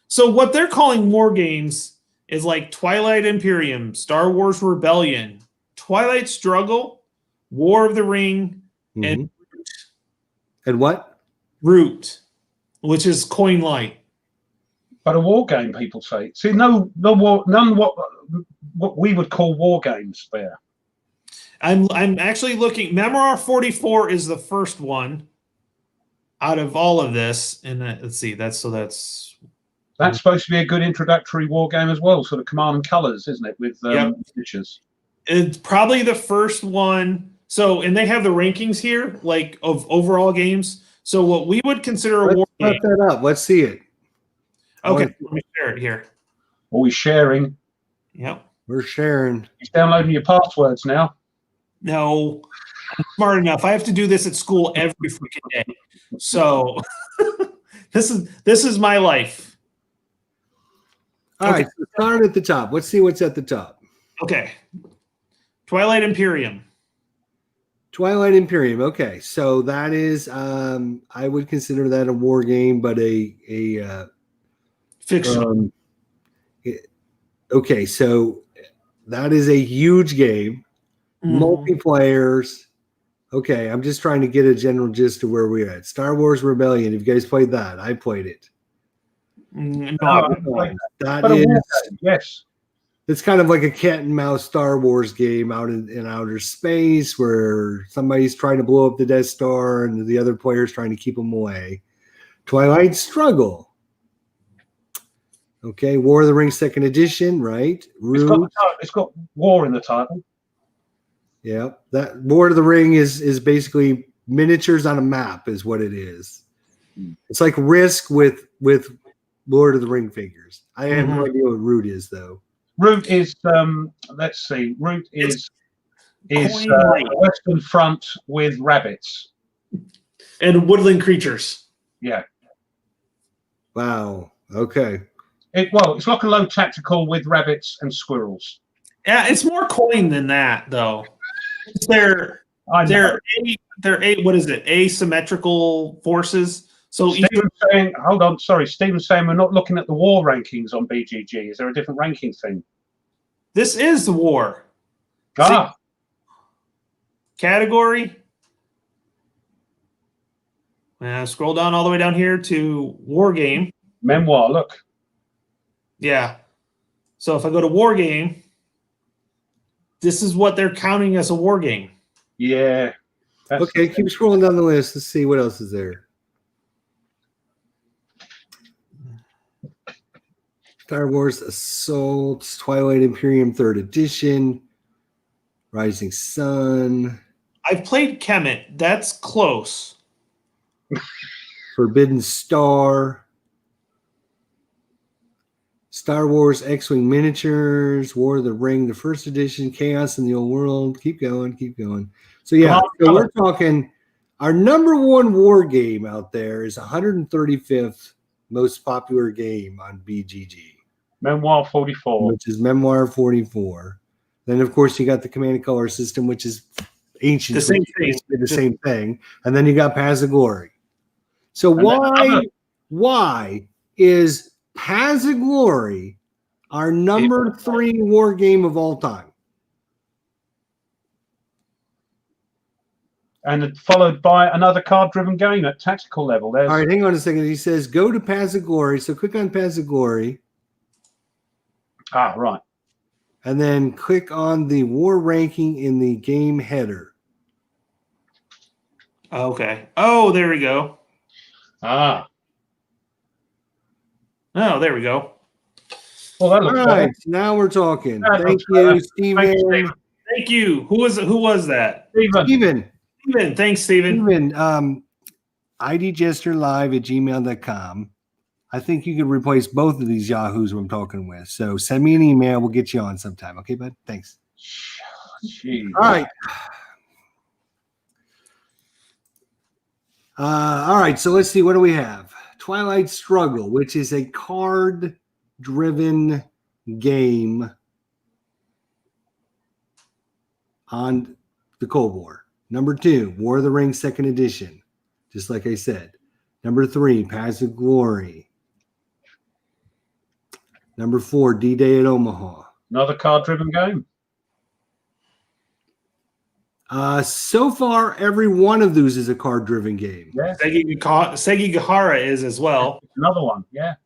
So what they're calling war games is like Twilight Imperium, Star Wars Rebellion, Twilight Struggle, War of the Ring, and Root. And what? Root, which is Coin Light. But a war game, people say. See, none what we would call war games there. I'm actually looking. Memoir 44 is the first one out of all of this, and let's see. That's supposed to be a good introductory war game as well, sort of Command and Colors, isn't it? With pictures. It's probably the first one. So, and they have the rankings here, like of overall games. So, what we would consider a war game. Let's put that up. Let's see it. Okay, let me share it here. Are we sharing? Yep. We're sharing. He's downloading your passwords now. No, I'm smart enough. I have to do this at school every freaking day. So this is my life. All right, so start at the top. Let's see what's at the top. Okay. Twilight Imperium. Twilight Imperium. Okay, so that is I would consider that a war game, but a fictional. Okay, so that is a huge game. Multiplayers. Okay, I'm just trying to get a general gist of where we're at. Star Wars Rebellion. Have you guys played that? I played it. Yes. It's kind of like a cat and mouse Star Wars game out in outer space where somebody's trying to blow up the Death Star and the other player's trying to keep them away. Twilight Struggle. Okay, War of the Rings 2nd edition, right? It's got war in the title. Yeah, that Lord of the Ring is basically miniatures on a map is what it is. It's like Risk with Lord of the Ring figures. I have no idea what Root is though. Root is let's see. Root is Western Front with rabbits and woodland creatures. Yeah. Wow. Okay. It's like a low tactical with rabbits and squirrels. Yeah, it's more coin than that though. They're what is it? Asymmetrical forces. So Stephen's saying, hold on, sorry, Stephen's saying we're not looking at the war rankings on BGG. Is there a different ranking thing? This is the war. Ah. See, category. Scroll down all the way down here to war game. Memoir. Look. Yeah. So if I go to war game, this is what they're counting as a war game. Yeah. Okay, keep scrolling down the list. Let's see what else is there. Star Wars Assaults, Twilight Imperium 3rd Edition, Rising Sun. I've played Kemet. That's close. Forbidden Star. Star Wars X-Wing Miniatures, War of the Ring, the 1st edition, Chaos in the Old World. Keep going, keep going. So yeah, so we're talking our number one war game out there is 135th most popular game on BGG. Memoir 44. Which is Memoir 44. Then of course you got the Command and Color system, which is ancient. The same thing. The same thing. And then you got Paths of Glory. So why is Paths of Glory our number 3 war game of all time? And followed by another card-driven game at tactical level. There's All right, hang on a second. He says go to Paths of Glory. So click on Paths of Glory. right. And then click on the war ranking in the game header. Okay. Oh, there we go. Oh, there we go. well, that All looks right, better. now we're talking. That Thank looks you, better. Steven. Thanks, Stephen. Thank you. Who was that? Stephen. Steven. Thanks, Steven. idjesterlive@gmail.com. I think you could replace both of these Yahoos I'm talking with. So send me an email. We'll get you on sometime. Okay, bud? Thanks. Jeez. All right. All right. So let's see. What do we have? Twilight Struggle, which is a card-driven game on the Cold War. Number 2, War of the Rings 2nd Edition, just like I said. Number 3, Paths of Glory. Number 4, D-Day at Omaha. Another card-driven game. So far, every one of those is a card-driven game. Yeah. Sekigahara is as well. Another one. Yeah.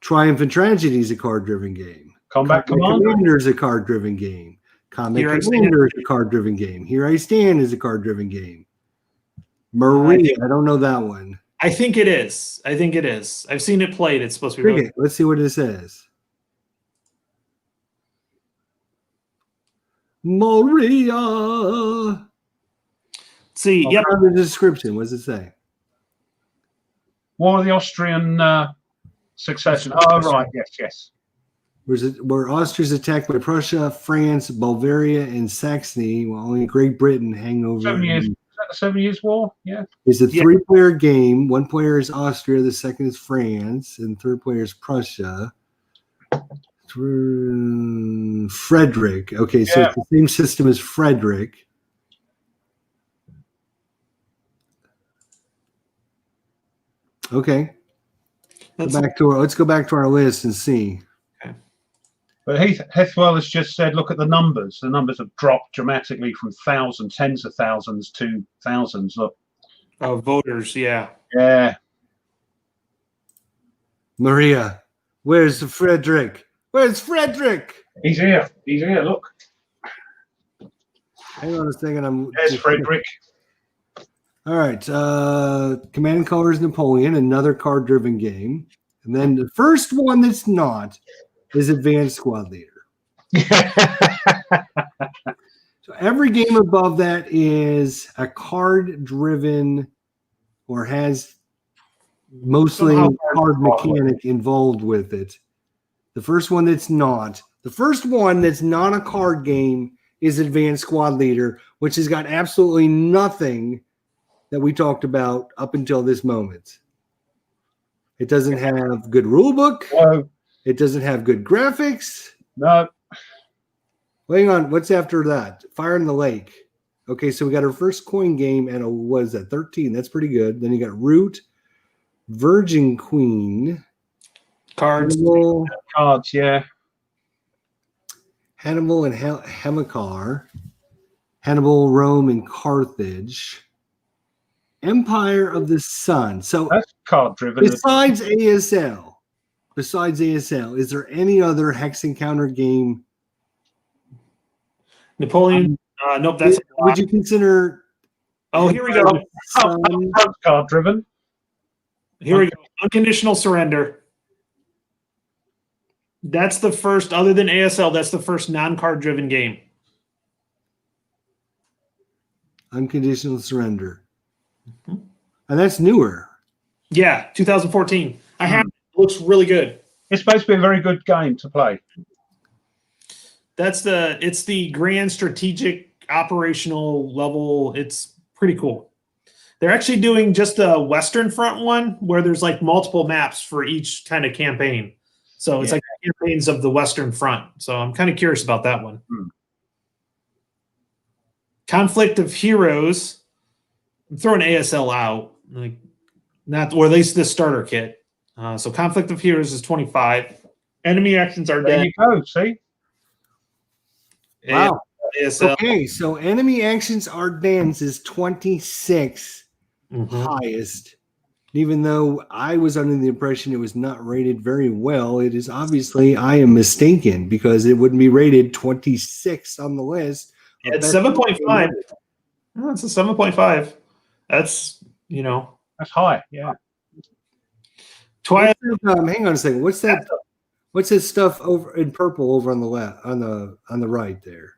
Triumph and Tragedy is a card-driven game. Combat Commander is a card-driven game. Combat Commander is a card-driven game. Here I Stand is a card-driven game. Maria, I don't know that one. I think it is. I've seen it played. It's supposed to be really. Let's see what it says. Maria. See, yep. The description. What does it say? War of the Austrian succession. Oh, right. Yes. Where Austria's attacked by Prussia, France, Bulgaria, and Saxony, while only Great Britain hang over. 7 years. Is that the 7 Years' War? Yeah. It's a 3-player game. 1 player is Austria, the second is France, and the 3rd player is Prussia. Frederick. Okay, so it's the same system as Frederick. Okay. Let's go back to our list and see. But Hethwell has just said, look at the numbers. The numbers have dropped dramatically from tens of thousands to thousands. Look. Voters, yeah. Yeah. Maria, where's Frederick? Where's Frederick? He's here. Look. Hang on a second. There's Frederick. All right. Command and Colors Napoleon, another card-driven game. And then the first one that's not is Advanced Squad Leader. So every game above that is a card-driven or has mostly card mechanic involved with it. The first one that's not a card game is Advanced Squad Leader, which has got absolutely nothing that we talked about up until this moment. It doesn't have good rule book. No. It doesn't have good graphics. No. Hang on. What's after that? Fire in the Lake. Okay, so we got our first coin game and what is that? 13. That's pretty good. Then you got Root, Virgin Queen. Cards. Cards, yeah. Hannibal and Hamilcar. Hannibal, Rome, and Carthage. Empire of the Sun. So That's card driven. besides ASL, is there any other hex encounter game? Napoleon. Nope, that's. Would you consider? Oh, here we go. Card driven. Here we go. Unconditional Surrender. That's the first, other than ASL, that's the first non-card driven game. Unconditional Surrender. And that's newer. Yeah, 2014. I have it. It looks really good. It's supposed to be a very good game to play. It's the grand strategic operational level. It's pretty cool. They're actually doing just the Western Front one where there's like multiple maps for each kind of campaign. So it's like campaigns of the Western Front. So I'm kind of curious about that one. Conflict of Heroes. I'm throwing ASL out, like not, or at least the starter kit. So Conflict of Heroes is 25. Enemy actions are dead. There you go. See. Wow. ASL. Okay, so enemy actions are dense is 26 highest. Even though I was under the impression it was not rated very well, it is obviously I am mistaken because it wouldn't be rated 26 on the list. It's 7.5. Oh, it's a 7.5. That's, That's high. Yeah. Twilight. Hang on a second. What's that? What's this stuff over in purple over on the left, on the right there?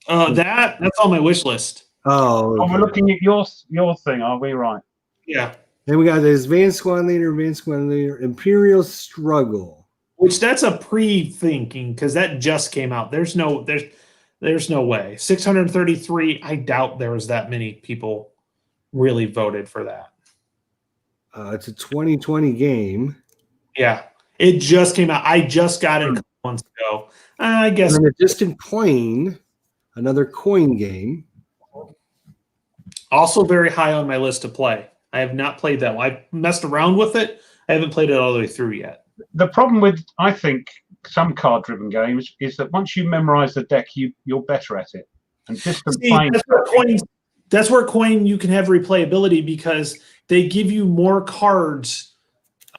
That's on my wish list. Oh, we're looking at your thing, are we? Right. Yeah. Then we got this Advanced Squad Leader, Imperial Struggle. Which that's a pre-thinking because that just came out. There's no way. 633. I doubt there was that many people really voted for that. It's a 2020 game. Yeah. It just came out. I just got it a couple months ago. I guess. And a Distant Plane, another coin game. Also very high on my list to play. I have not played that one. I've messed around with it. I haven't played it all the way through yet. The problem with, I think, some card-driven games is that once you memorize the deck, you're better at it. And Distant Plane. That's where coin you can have replayability because they give you more cards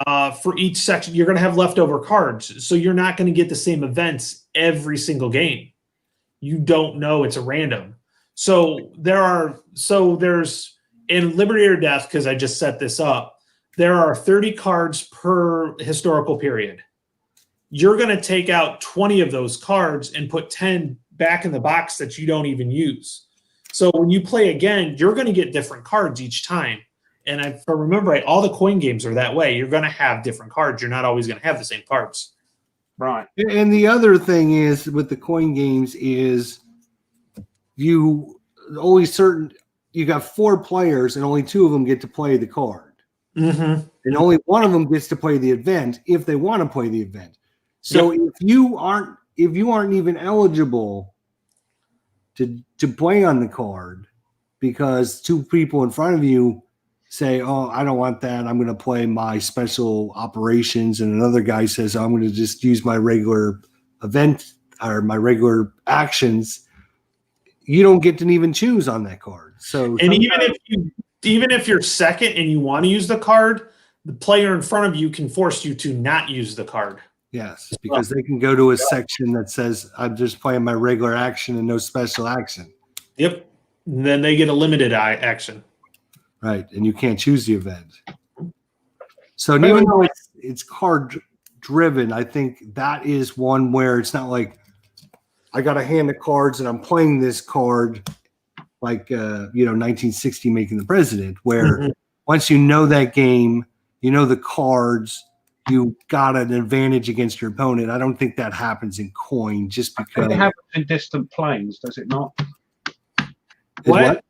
for each section. You're going to have leftover cards, so you're not going to get the same events every single game. You don't know, it's a random. So there's in Liberty or Death, because I just set this up, there are 30 cards per historical period. You're going to take out 20 of those cards and put 10 back in the box that you don't even use. So when you play again, you're going to get different cards each time. And if I remember right, all the coin games are that way. You're going to have different cards. You're not always going to have the same cards. Right. And the other thing is with the coin games is you got 4 players and only 2 of them get to play the card. And only one of them gets to play the event if they want to play the event. So if you aren't even eligible to play on the card because 2 people in front of you say, oh, I don't want that. I'm going to play my special operations. And another guy says, I'm going to just use my regular event or my regular actions. You don't get to even choose on that card. So, and even if you're second and you want to use the card, the player in front of you can force you to not use the card. Yes, because they can go to a section that says, I'm just playing my regular action and no special action. Yep. And then they get a limited action. Right, and you can't choose the event. So even though it's card driven, I think that is one where it's not like I got a hand of cards and I'm playing this card like 1960 Making the President, where once you know that game, you know the cards, you got an advantage against your opponent. I don't think that happens in coin just because it happens in Distant Planes, does it not? What?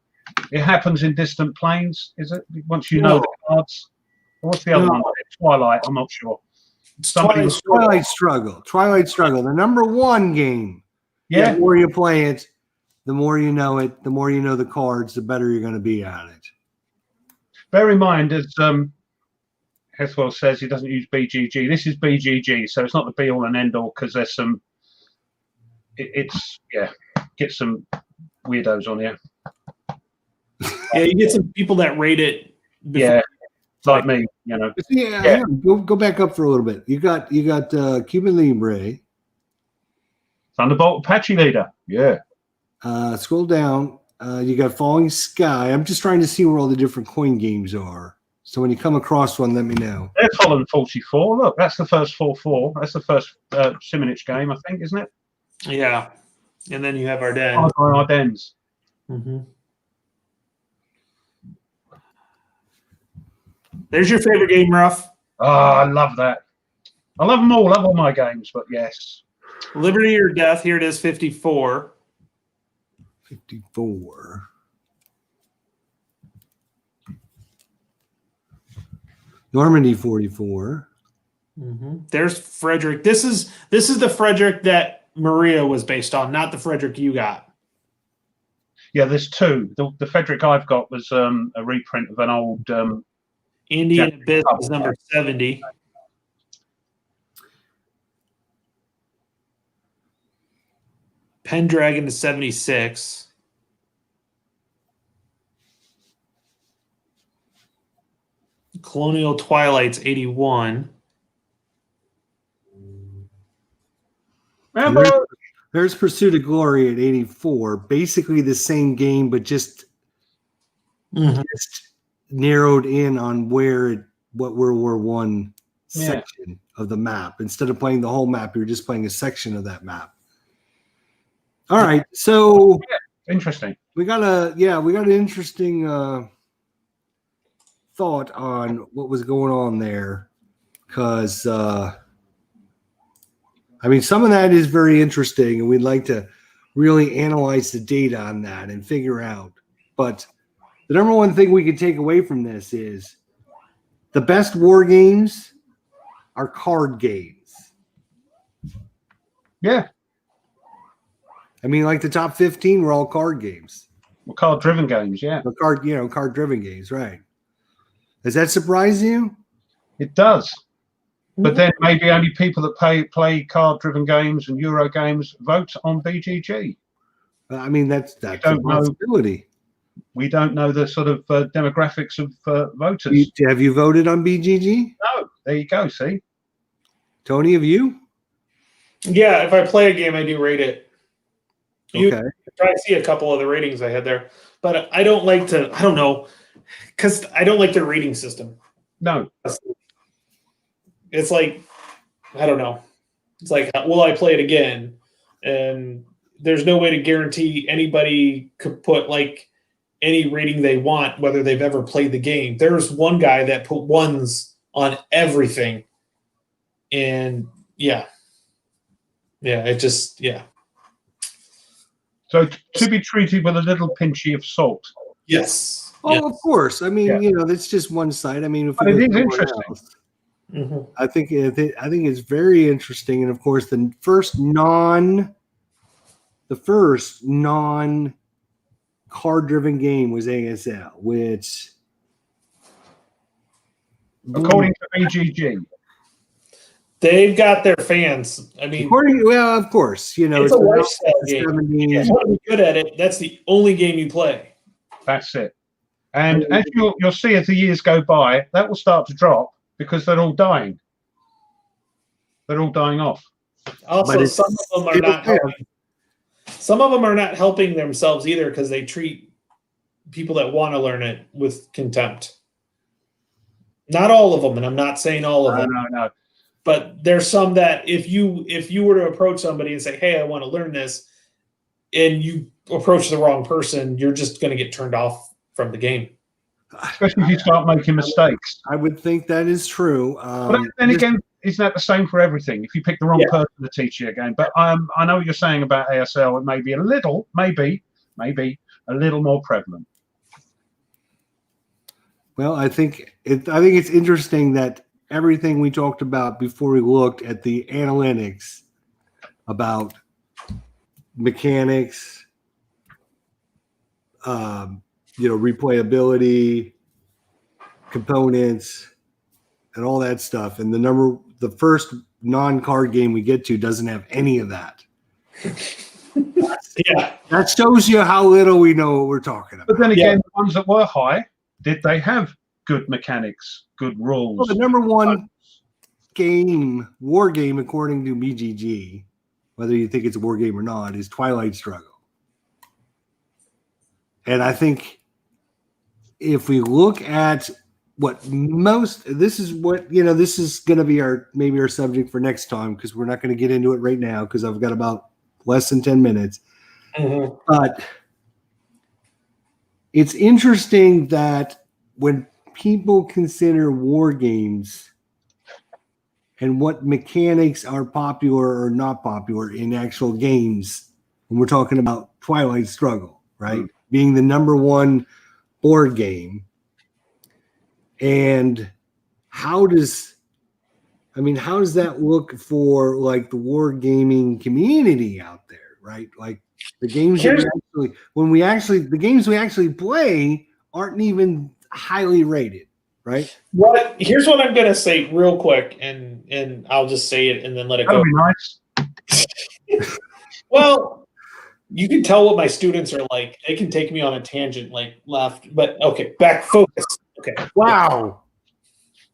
It happens in Distant Planes, is it? Once you know the cards. What's the other one? Twilight, I'm not sure. Twilight Struggle. The number 1 game. Yeah. The more you play it, the more you know it, the more you know the cards, the better you're going to be at it. Bear in mind, as Hethwell says, he doesn't use BGG. This is BGG, so it's not the be-all and end-all because there's some... Get some weirdos on here. Yeah, you get some people that rate it Yeah, like me, you know. Yeah, Yeah. go back up for a little bit. You got Cuban Libre. Thunderbolt Apache Leader. Yeah. Scroll down. You got Falling Sky. I'm just trying to see where all the different coin games are. So when you come across one, let me know. They're following 44. Look, that's the first 4-4. That's the first Simonich game, I think, isn't it? Yeah. And then you have Ardennes. Ardennes. Mm-hmm. There's your favorite game, Ruff. Oh, I love that. I love them all. Love all my games, but yes. Liberty or Death. Here it is, 54. 54. Normandy 44. Mm-hmm. There's Frederick. This is the Frederick that Maria was based on, not the Frederick you got. Yeah, there's two. The Frederick I've got was a reprint of an old Indian Abyss is number 70. Pendragon is 76. Colonial Twilight's 81. There's Pursuit of Glory at 84. Basically the same game, but just narrowed in on what World War One section of the map. Instead of playing the whole map, you're just playing a section of that map. All right, so interesting. We got an interesting thought on what was going on there, because I mean, some of that is very interesting, and we'd like to really analyze the data on that and figure out. But the number one thing we can take away from this is the best war games are card games. Yeah. I mean, like the top 15 were all card games. Well, card-driven games, yeah. The card-driven games, right. Does that surprise you? It does. But then maybe only people that play card-driven games and Euro games vote on BGG. I mean, that's a possibility. We don't know the sort of demographics of voters. Have you voted on BGG? No. There you go, see? Tony, have you? Yeah, if I play a game, I do rate it. You okay. try to see a couple of the ratings I had there. But I don't like to, I don't know, because I don't like their rating system. No. It's like, I don't know. It's like, will I play it again? And there's no way to guarantee anybody could put like any rating they want, whether they've ever played the game. There's one guy that put ones on everything. And it just. So to be treated with a little pinchy of salt. Yes. Oh, yes. Of course. I mean, that's just one side. I mean, if it is interesting. I think it's very interesting, and of course, the first non card-driven game was ASL, which, according to BGG, they've got their fans. I mean, of course, it's a lifestyle game. If you want to be good at it, that's the only game you play. That's it. And as you'll see as the years go by, that will start to drop because they're all dying. They're all dying off. Also, some of them are not helping. Some of them are not helping themselves either because they treat people that want to learn it with contempt. Not all of them, and I'm not saying all of them. No. But there's some that if you were to approach somebody and say, "Hey, I want to learn this," and you approach the wrong person, you're just going to get turned off from the game. Especially if you start making mistakes. I would think that is true. But then again, isn't that the same for everything? If you pick the wrong person to teach you a game. But I know what you're saying about ASL. It may be maybe a little more prevalent. Well, I think it's interesting that everything we talked about before we looked at the analytics about mechanics, replayability, components, and all that stuff. And the first non-card game we get to doesn't have any of that. That shows you how little we know what we're talking about. But then again, the ones that were high, did they have good mechanics, good rules. Well, the number one war game, according to BGG, whether you think it's a war game or not, is Twilight Struggle. And I think if we look at this is going to be maybe our subject for next time, because we're not going to get into it right now because I've got about less than 10 minutes. Mm-hmm. But it's interesting that when people consider war games and what mechanics are popular or not popular in actual games, when we're talking about Twilight Struggle, right? Being the number one board game. And how does that look for like the war gaming community out there, right? Like the games the games we actually play aren't even highly rated, right? Here's what I'm gonna say real quick, and I'll just say it and then let it go. That'd be nice. Well, you can tell what my students are like. They can take me on a tangent, like left, but okay, back focus. Okay. Wow.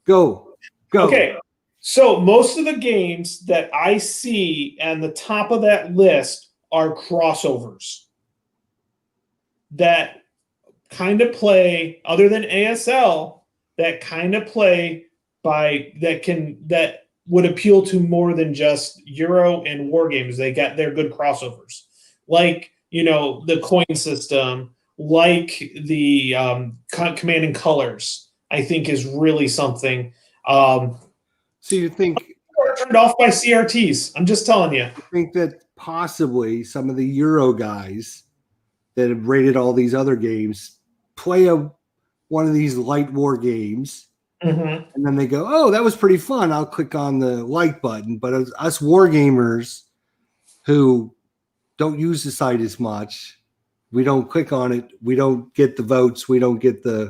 Go. Okay. So most of the games that I see on the top of that list are crossovers that kind of play, other than ASL, that kind of play that would appeal to more than just Euro and war games. They're good crossovers, like the coin system, like the Command and Colors. I think is really something. So you think are turned off by CRTs? I'm just telling you. I think that possibly some of the Euro guys that have rated all these other games play one of these light war games, and then they go, "Oh, that was pretty fun. I'll click on the like button." But us war gamers who don't use the site as much, we don't click on it. We don't get the votes. We don't get the.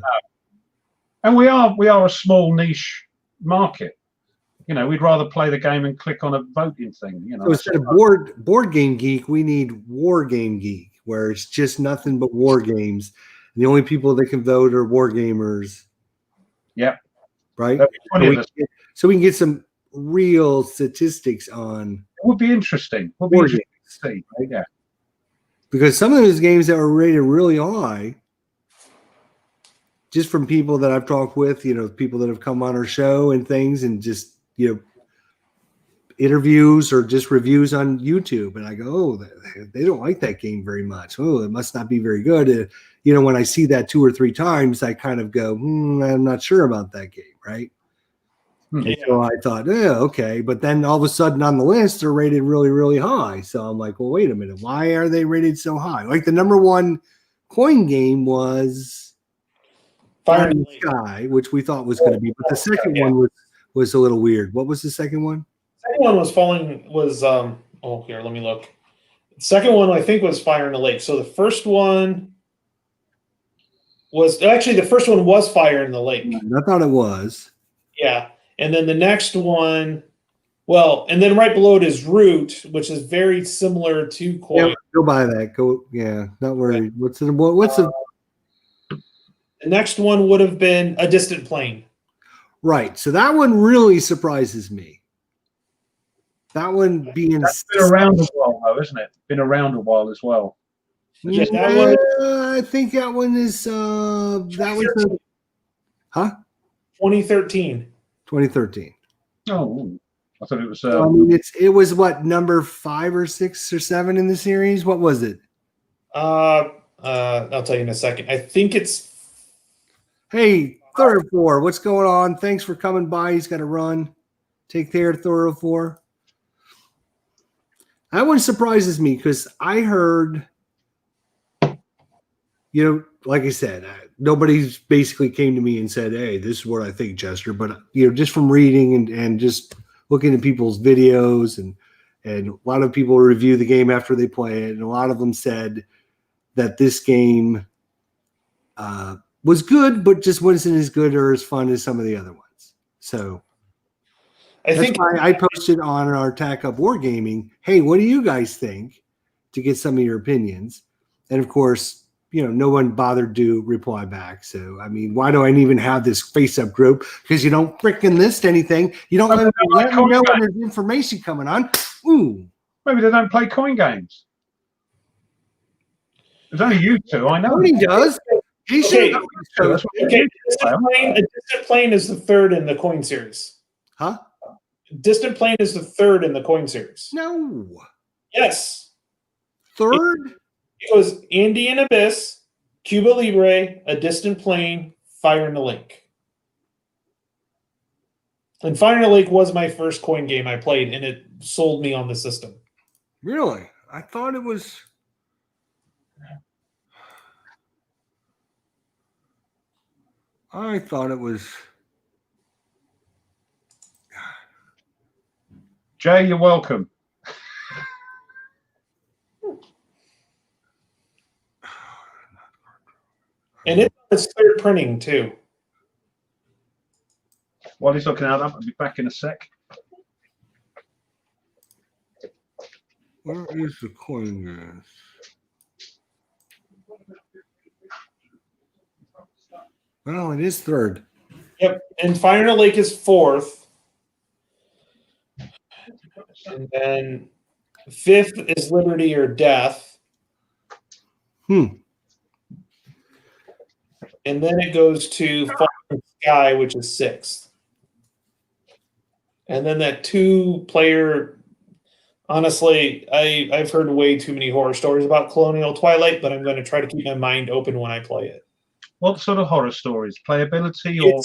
And we are a small niche market. We'd rather play the game and click on a voting thing. So instead of board game geek, we need war game geek, where it's just nothing but war games. And the only people that can vote are war gamers. Yeah. Right. So we can get some real statistics on. It would be interesting. It would be interesting to see. Right? Yeah. Because some of those games that were rated really high, just from people that I've talked with, people that have come on our show and things, and just, interviews or just reviews on YouTube. And I go, oh, they don't like that game very much. Oh, it must not be very good. When I see that 2 or 3 times, I kind of go, I'm not sure about that game, right? And so I thought, okay. But then all of a sudden on the list, they're rated really, really high. So I'm like, well, wait a minute. Why are they rated so high? Like the number one coin game was Fire in the Sky, which we thought was going to be. But the second one was a little weird. What was the second one? The second one here, let me look. The second one I think was Fire in the Lake. So the first one was Fire in the Lake. I thought it was. Yeah. And then the next one, and then right below it is Root, which is very similar to Coin. Yeah, go buy that. Not worried. What's the next one would have been A Distant Plane. Right. So that one really surprises me. That one being that's been around a while, though, isn't it? Been around a while as well. Yeah, that one, I think that one is that was 2013. 2013. Oh, I thought it was. It was what, number 5 or 6 or 7 in the series? What was it? I'll tell you in a second. I think it's. Hey, Thorough 4, what's going on? Thanks for coming by. He's got to run. Take care, Thorough 4. That one surprises me because I heard, like I said, nobody's basically came to me and said, hey, this is what I think, Chester. But, just from reading and just looking at people's videos and a lot of people review the game after they play it. And a lot of them said that this game was good, but just wasn't as good or as fun as some of the other ones. So I think I posted on our Attack Up Wargaming, hey, what do you guys think, to get some of your opinions? And of course, no one bothered to reply back. So, I mean, why do I even have this face-up group? Because you don't freaking list anything. You don't let me know when there's information coming on. Ooh. Maybe they don't play coin games. There's only you two, I know. He does. He should. Okay. A Distant Plane is the third in the coin series. Huh? Distant Plane is the third in the coin series. No. Yes. Third? It goes Andean Abyss, Cuba Libre, A Distant Plane, Fire in the Lake. And Fire in the Lake was my first coin game I played, and it sold me on the system. Really? I thought it was... Jay, you're welcome. And it's third printing, too. While he's looking at that, I'll be back in a sec. Where is the coin game? Well, it is third. Yep. And Fire in the Lake is fourth. And then fifth is Liberty or Death. And then it goes to Fire in the Sky, which is sixth. And then that 2-player, honestly, I've heard way too many horror stories about Colonial Twilight, but I'm going to try to keep my mind open when I play it. What sort of horror stories? Playability or?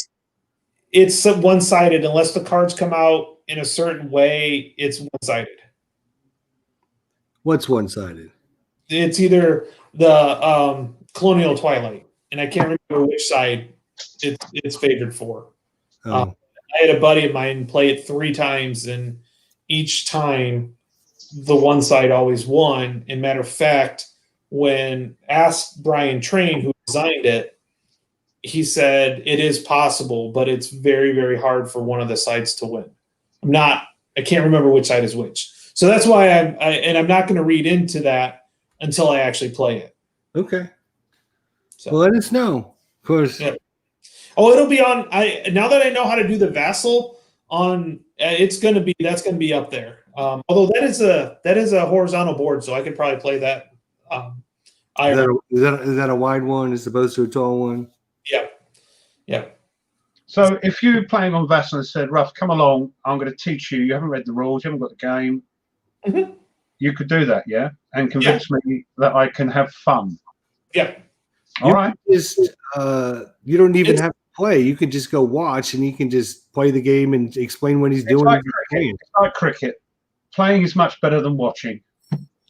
It's one-sided. Unless the cards come out in a certain way, it's one-sided. What's one-sided? It's either the Colonial Twilight, and I can't remember which side it's favored for. Oh. I had a buddy of mine play it 3 times, and each time the one side always won. And matter of fact, when asked Brian Train, who designed it, he said it is possible, but it's very, very hard for one of the sides to win. I can't remember which side is which. So that's why I'm not going to read into that until I actually play it. Okay. So well, let us know. Of course. Yeah. Oh, it'll be on. Now that I know how to do the Vassal on, that's going to be up there. Although that is a horizontal board, so I could probably play that. Is that a wide one as opposed to a tall one? Yeah. So if you're playing on Vassal and said, Ruff, come along, I'm going to teach you. You haven't read the rules, you haven't got the game. Mm-hmm. You could do that, yeah? And convince me that I can have fun. Yeah. All right. You don't even have to play. You can just go watch, and he can just play the game and explain what he's doing. It's like cricket. Playing is much better than watching,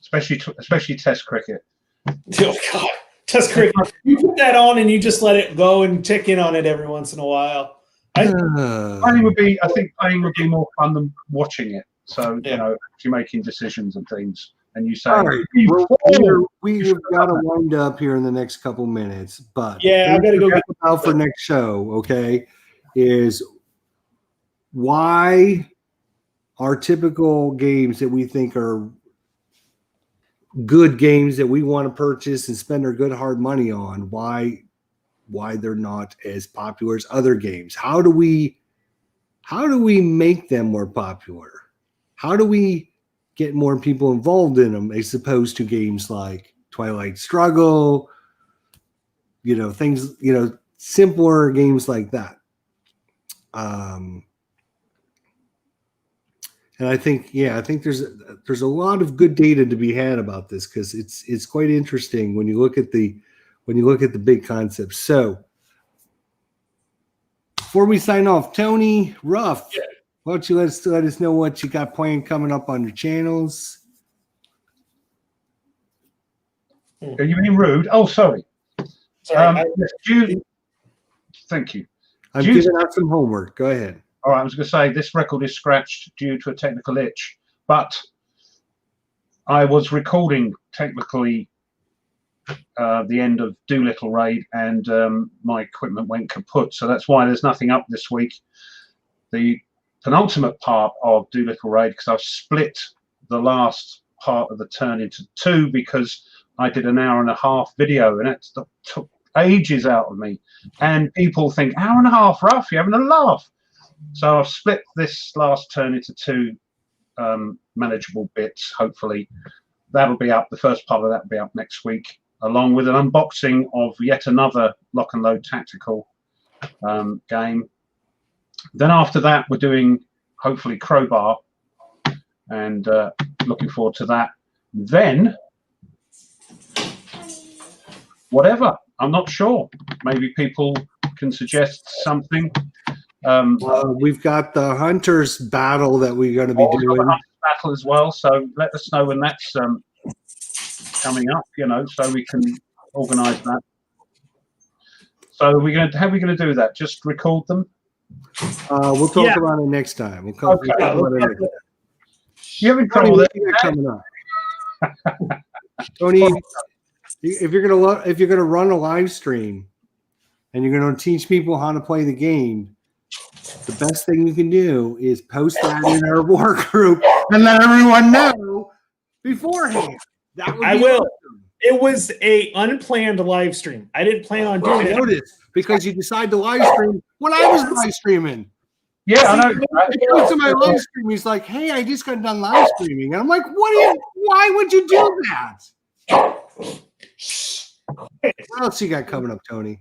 especially Test cricket. Oh God, Test cricket! You put that on and you just let it go and check in on it every once in a while. I think playing would be more fun than watching it. So if you're making decisions and things, and you say, we've got to wind up here in the next couple minutes, but I got to go get out for next show. Okay, is why our typical games that we think are good games that we want to purchase and spend our good hard money on, why they're not as popular as other games. How do we make them more popular? How do we get more people involved in them as opposed to games like Twilight Struggle, things, simpler games like that. And I think there's a lot of good data to be had about this, because it's quite interesting when you look at the big concepts. So before we sign off, Tony, Ruff, why don't you let us know what you got planned coming up on your channels? Are you being rude? Oh, sorry. Sorry. Thank you. I'm giving out some homework. Go ahead. All right, I was going to say this record is scratched due to a technical itch, but I was recording technically the end of Doolittle Raid, and my equipment went kaput, so that's why there's nothing up this week. The penultimate part of Doolittle Raid, because I've split the last part of the turn into 2 because I did an hour-and-a-half video, and it took ages out of me. And people think, hour and a half, rough, you're having a laugh. So I've split this last turn into 2 manageable bits, hopefully. That'll be up, the first part of that will be up next week, along with an unboxing of yet another Lock and Load tactical game. Then after that, we're doing, hopefully, Crowbar, and looking forward to that. Then, whatever, I'm not sure. Maybe people can suggest something. We've got the Hunters Battle that we're going to be doing. Battle as well, so let us know when that's coming up, you know, so we can organise that. So how are we going to do that? Just record them? We'll talk about it next time. We'll talk about it next time. You having trouble with that coming up? Tony, if you're gonna run a live stream and you're gonna teach people how to play the game, the best thing you can do is post that in our war group and let everyone know beforehand. That would be will. Awesome. It was a unplanned live stream. I didn't plan on doing it. I noticed because you decided to live stream when I was live streaming. Yeah, I know. He goes to my live stream. He's like, "Hey, I just got done live streaming," and I'm like, Why would you do that?" What else you got coming up, Tony?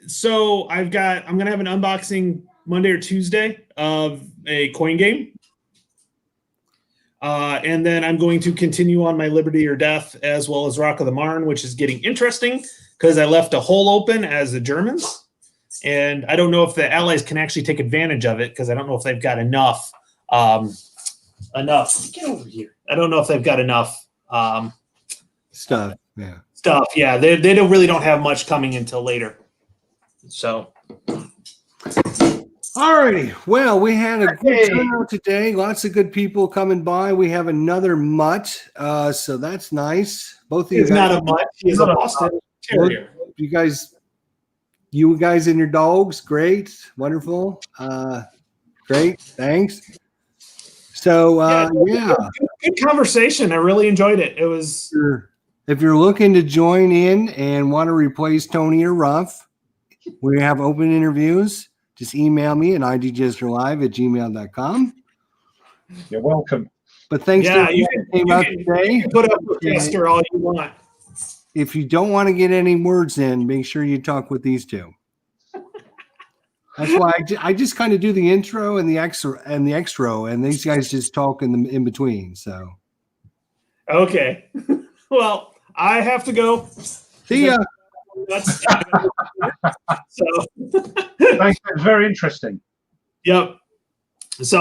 So I'm gonna have an unboxing Monday or Tuesday of a coin game. And then I'm going to continue on my Liberty or Death as well as Rock of the Marne, which is getting interesting because I left a hole open as the Germans. And I don't know if the Allies can actually take advantage of it because I don't know if they've got enough. Get over here. I don't know if they've got enough Stuff. Yeah. stuff. Yeah, they really don't have much coming until later. So. All righty. Well, we had a good turnout today. Lots of good people coming by. We have another mutt, so that's nice. Both of you He's not a mutt. He's a Boston Terrier. You guys and your dogs, great, wonderful, great. Thanks. So good conversation. I really enjoyed it. It was. If you're looking to join in and want to replace Tony or Ruff, we have open interviews. Just email me at idjsterlive@gmail.com. You're welcome. But thanks to everyone who came out today. You can put up with Jester all you want. If you don't want to get any words in, make sure you talk with these two. That's why I just kind of do the intro and the extra, and these guys just talk in between. So, okay. Well, I have to go. See ya. So, Thanks. It's very interesting. Yep. So.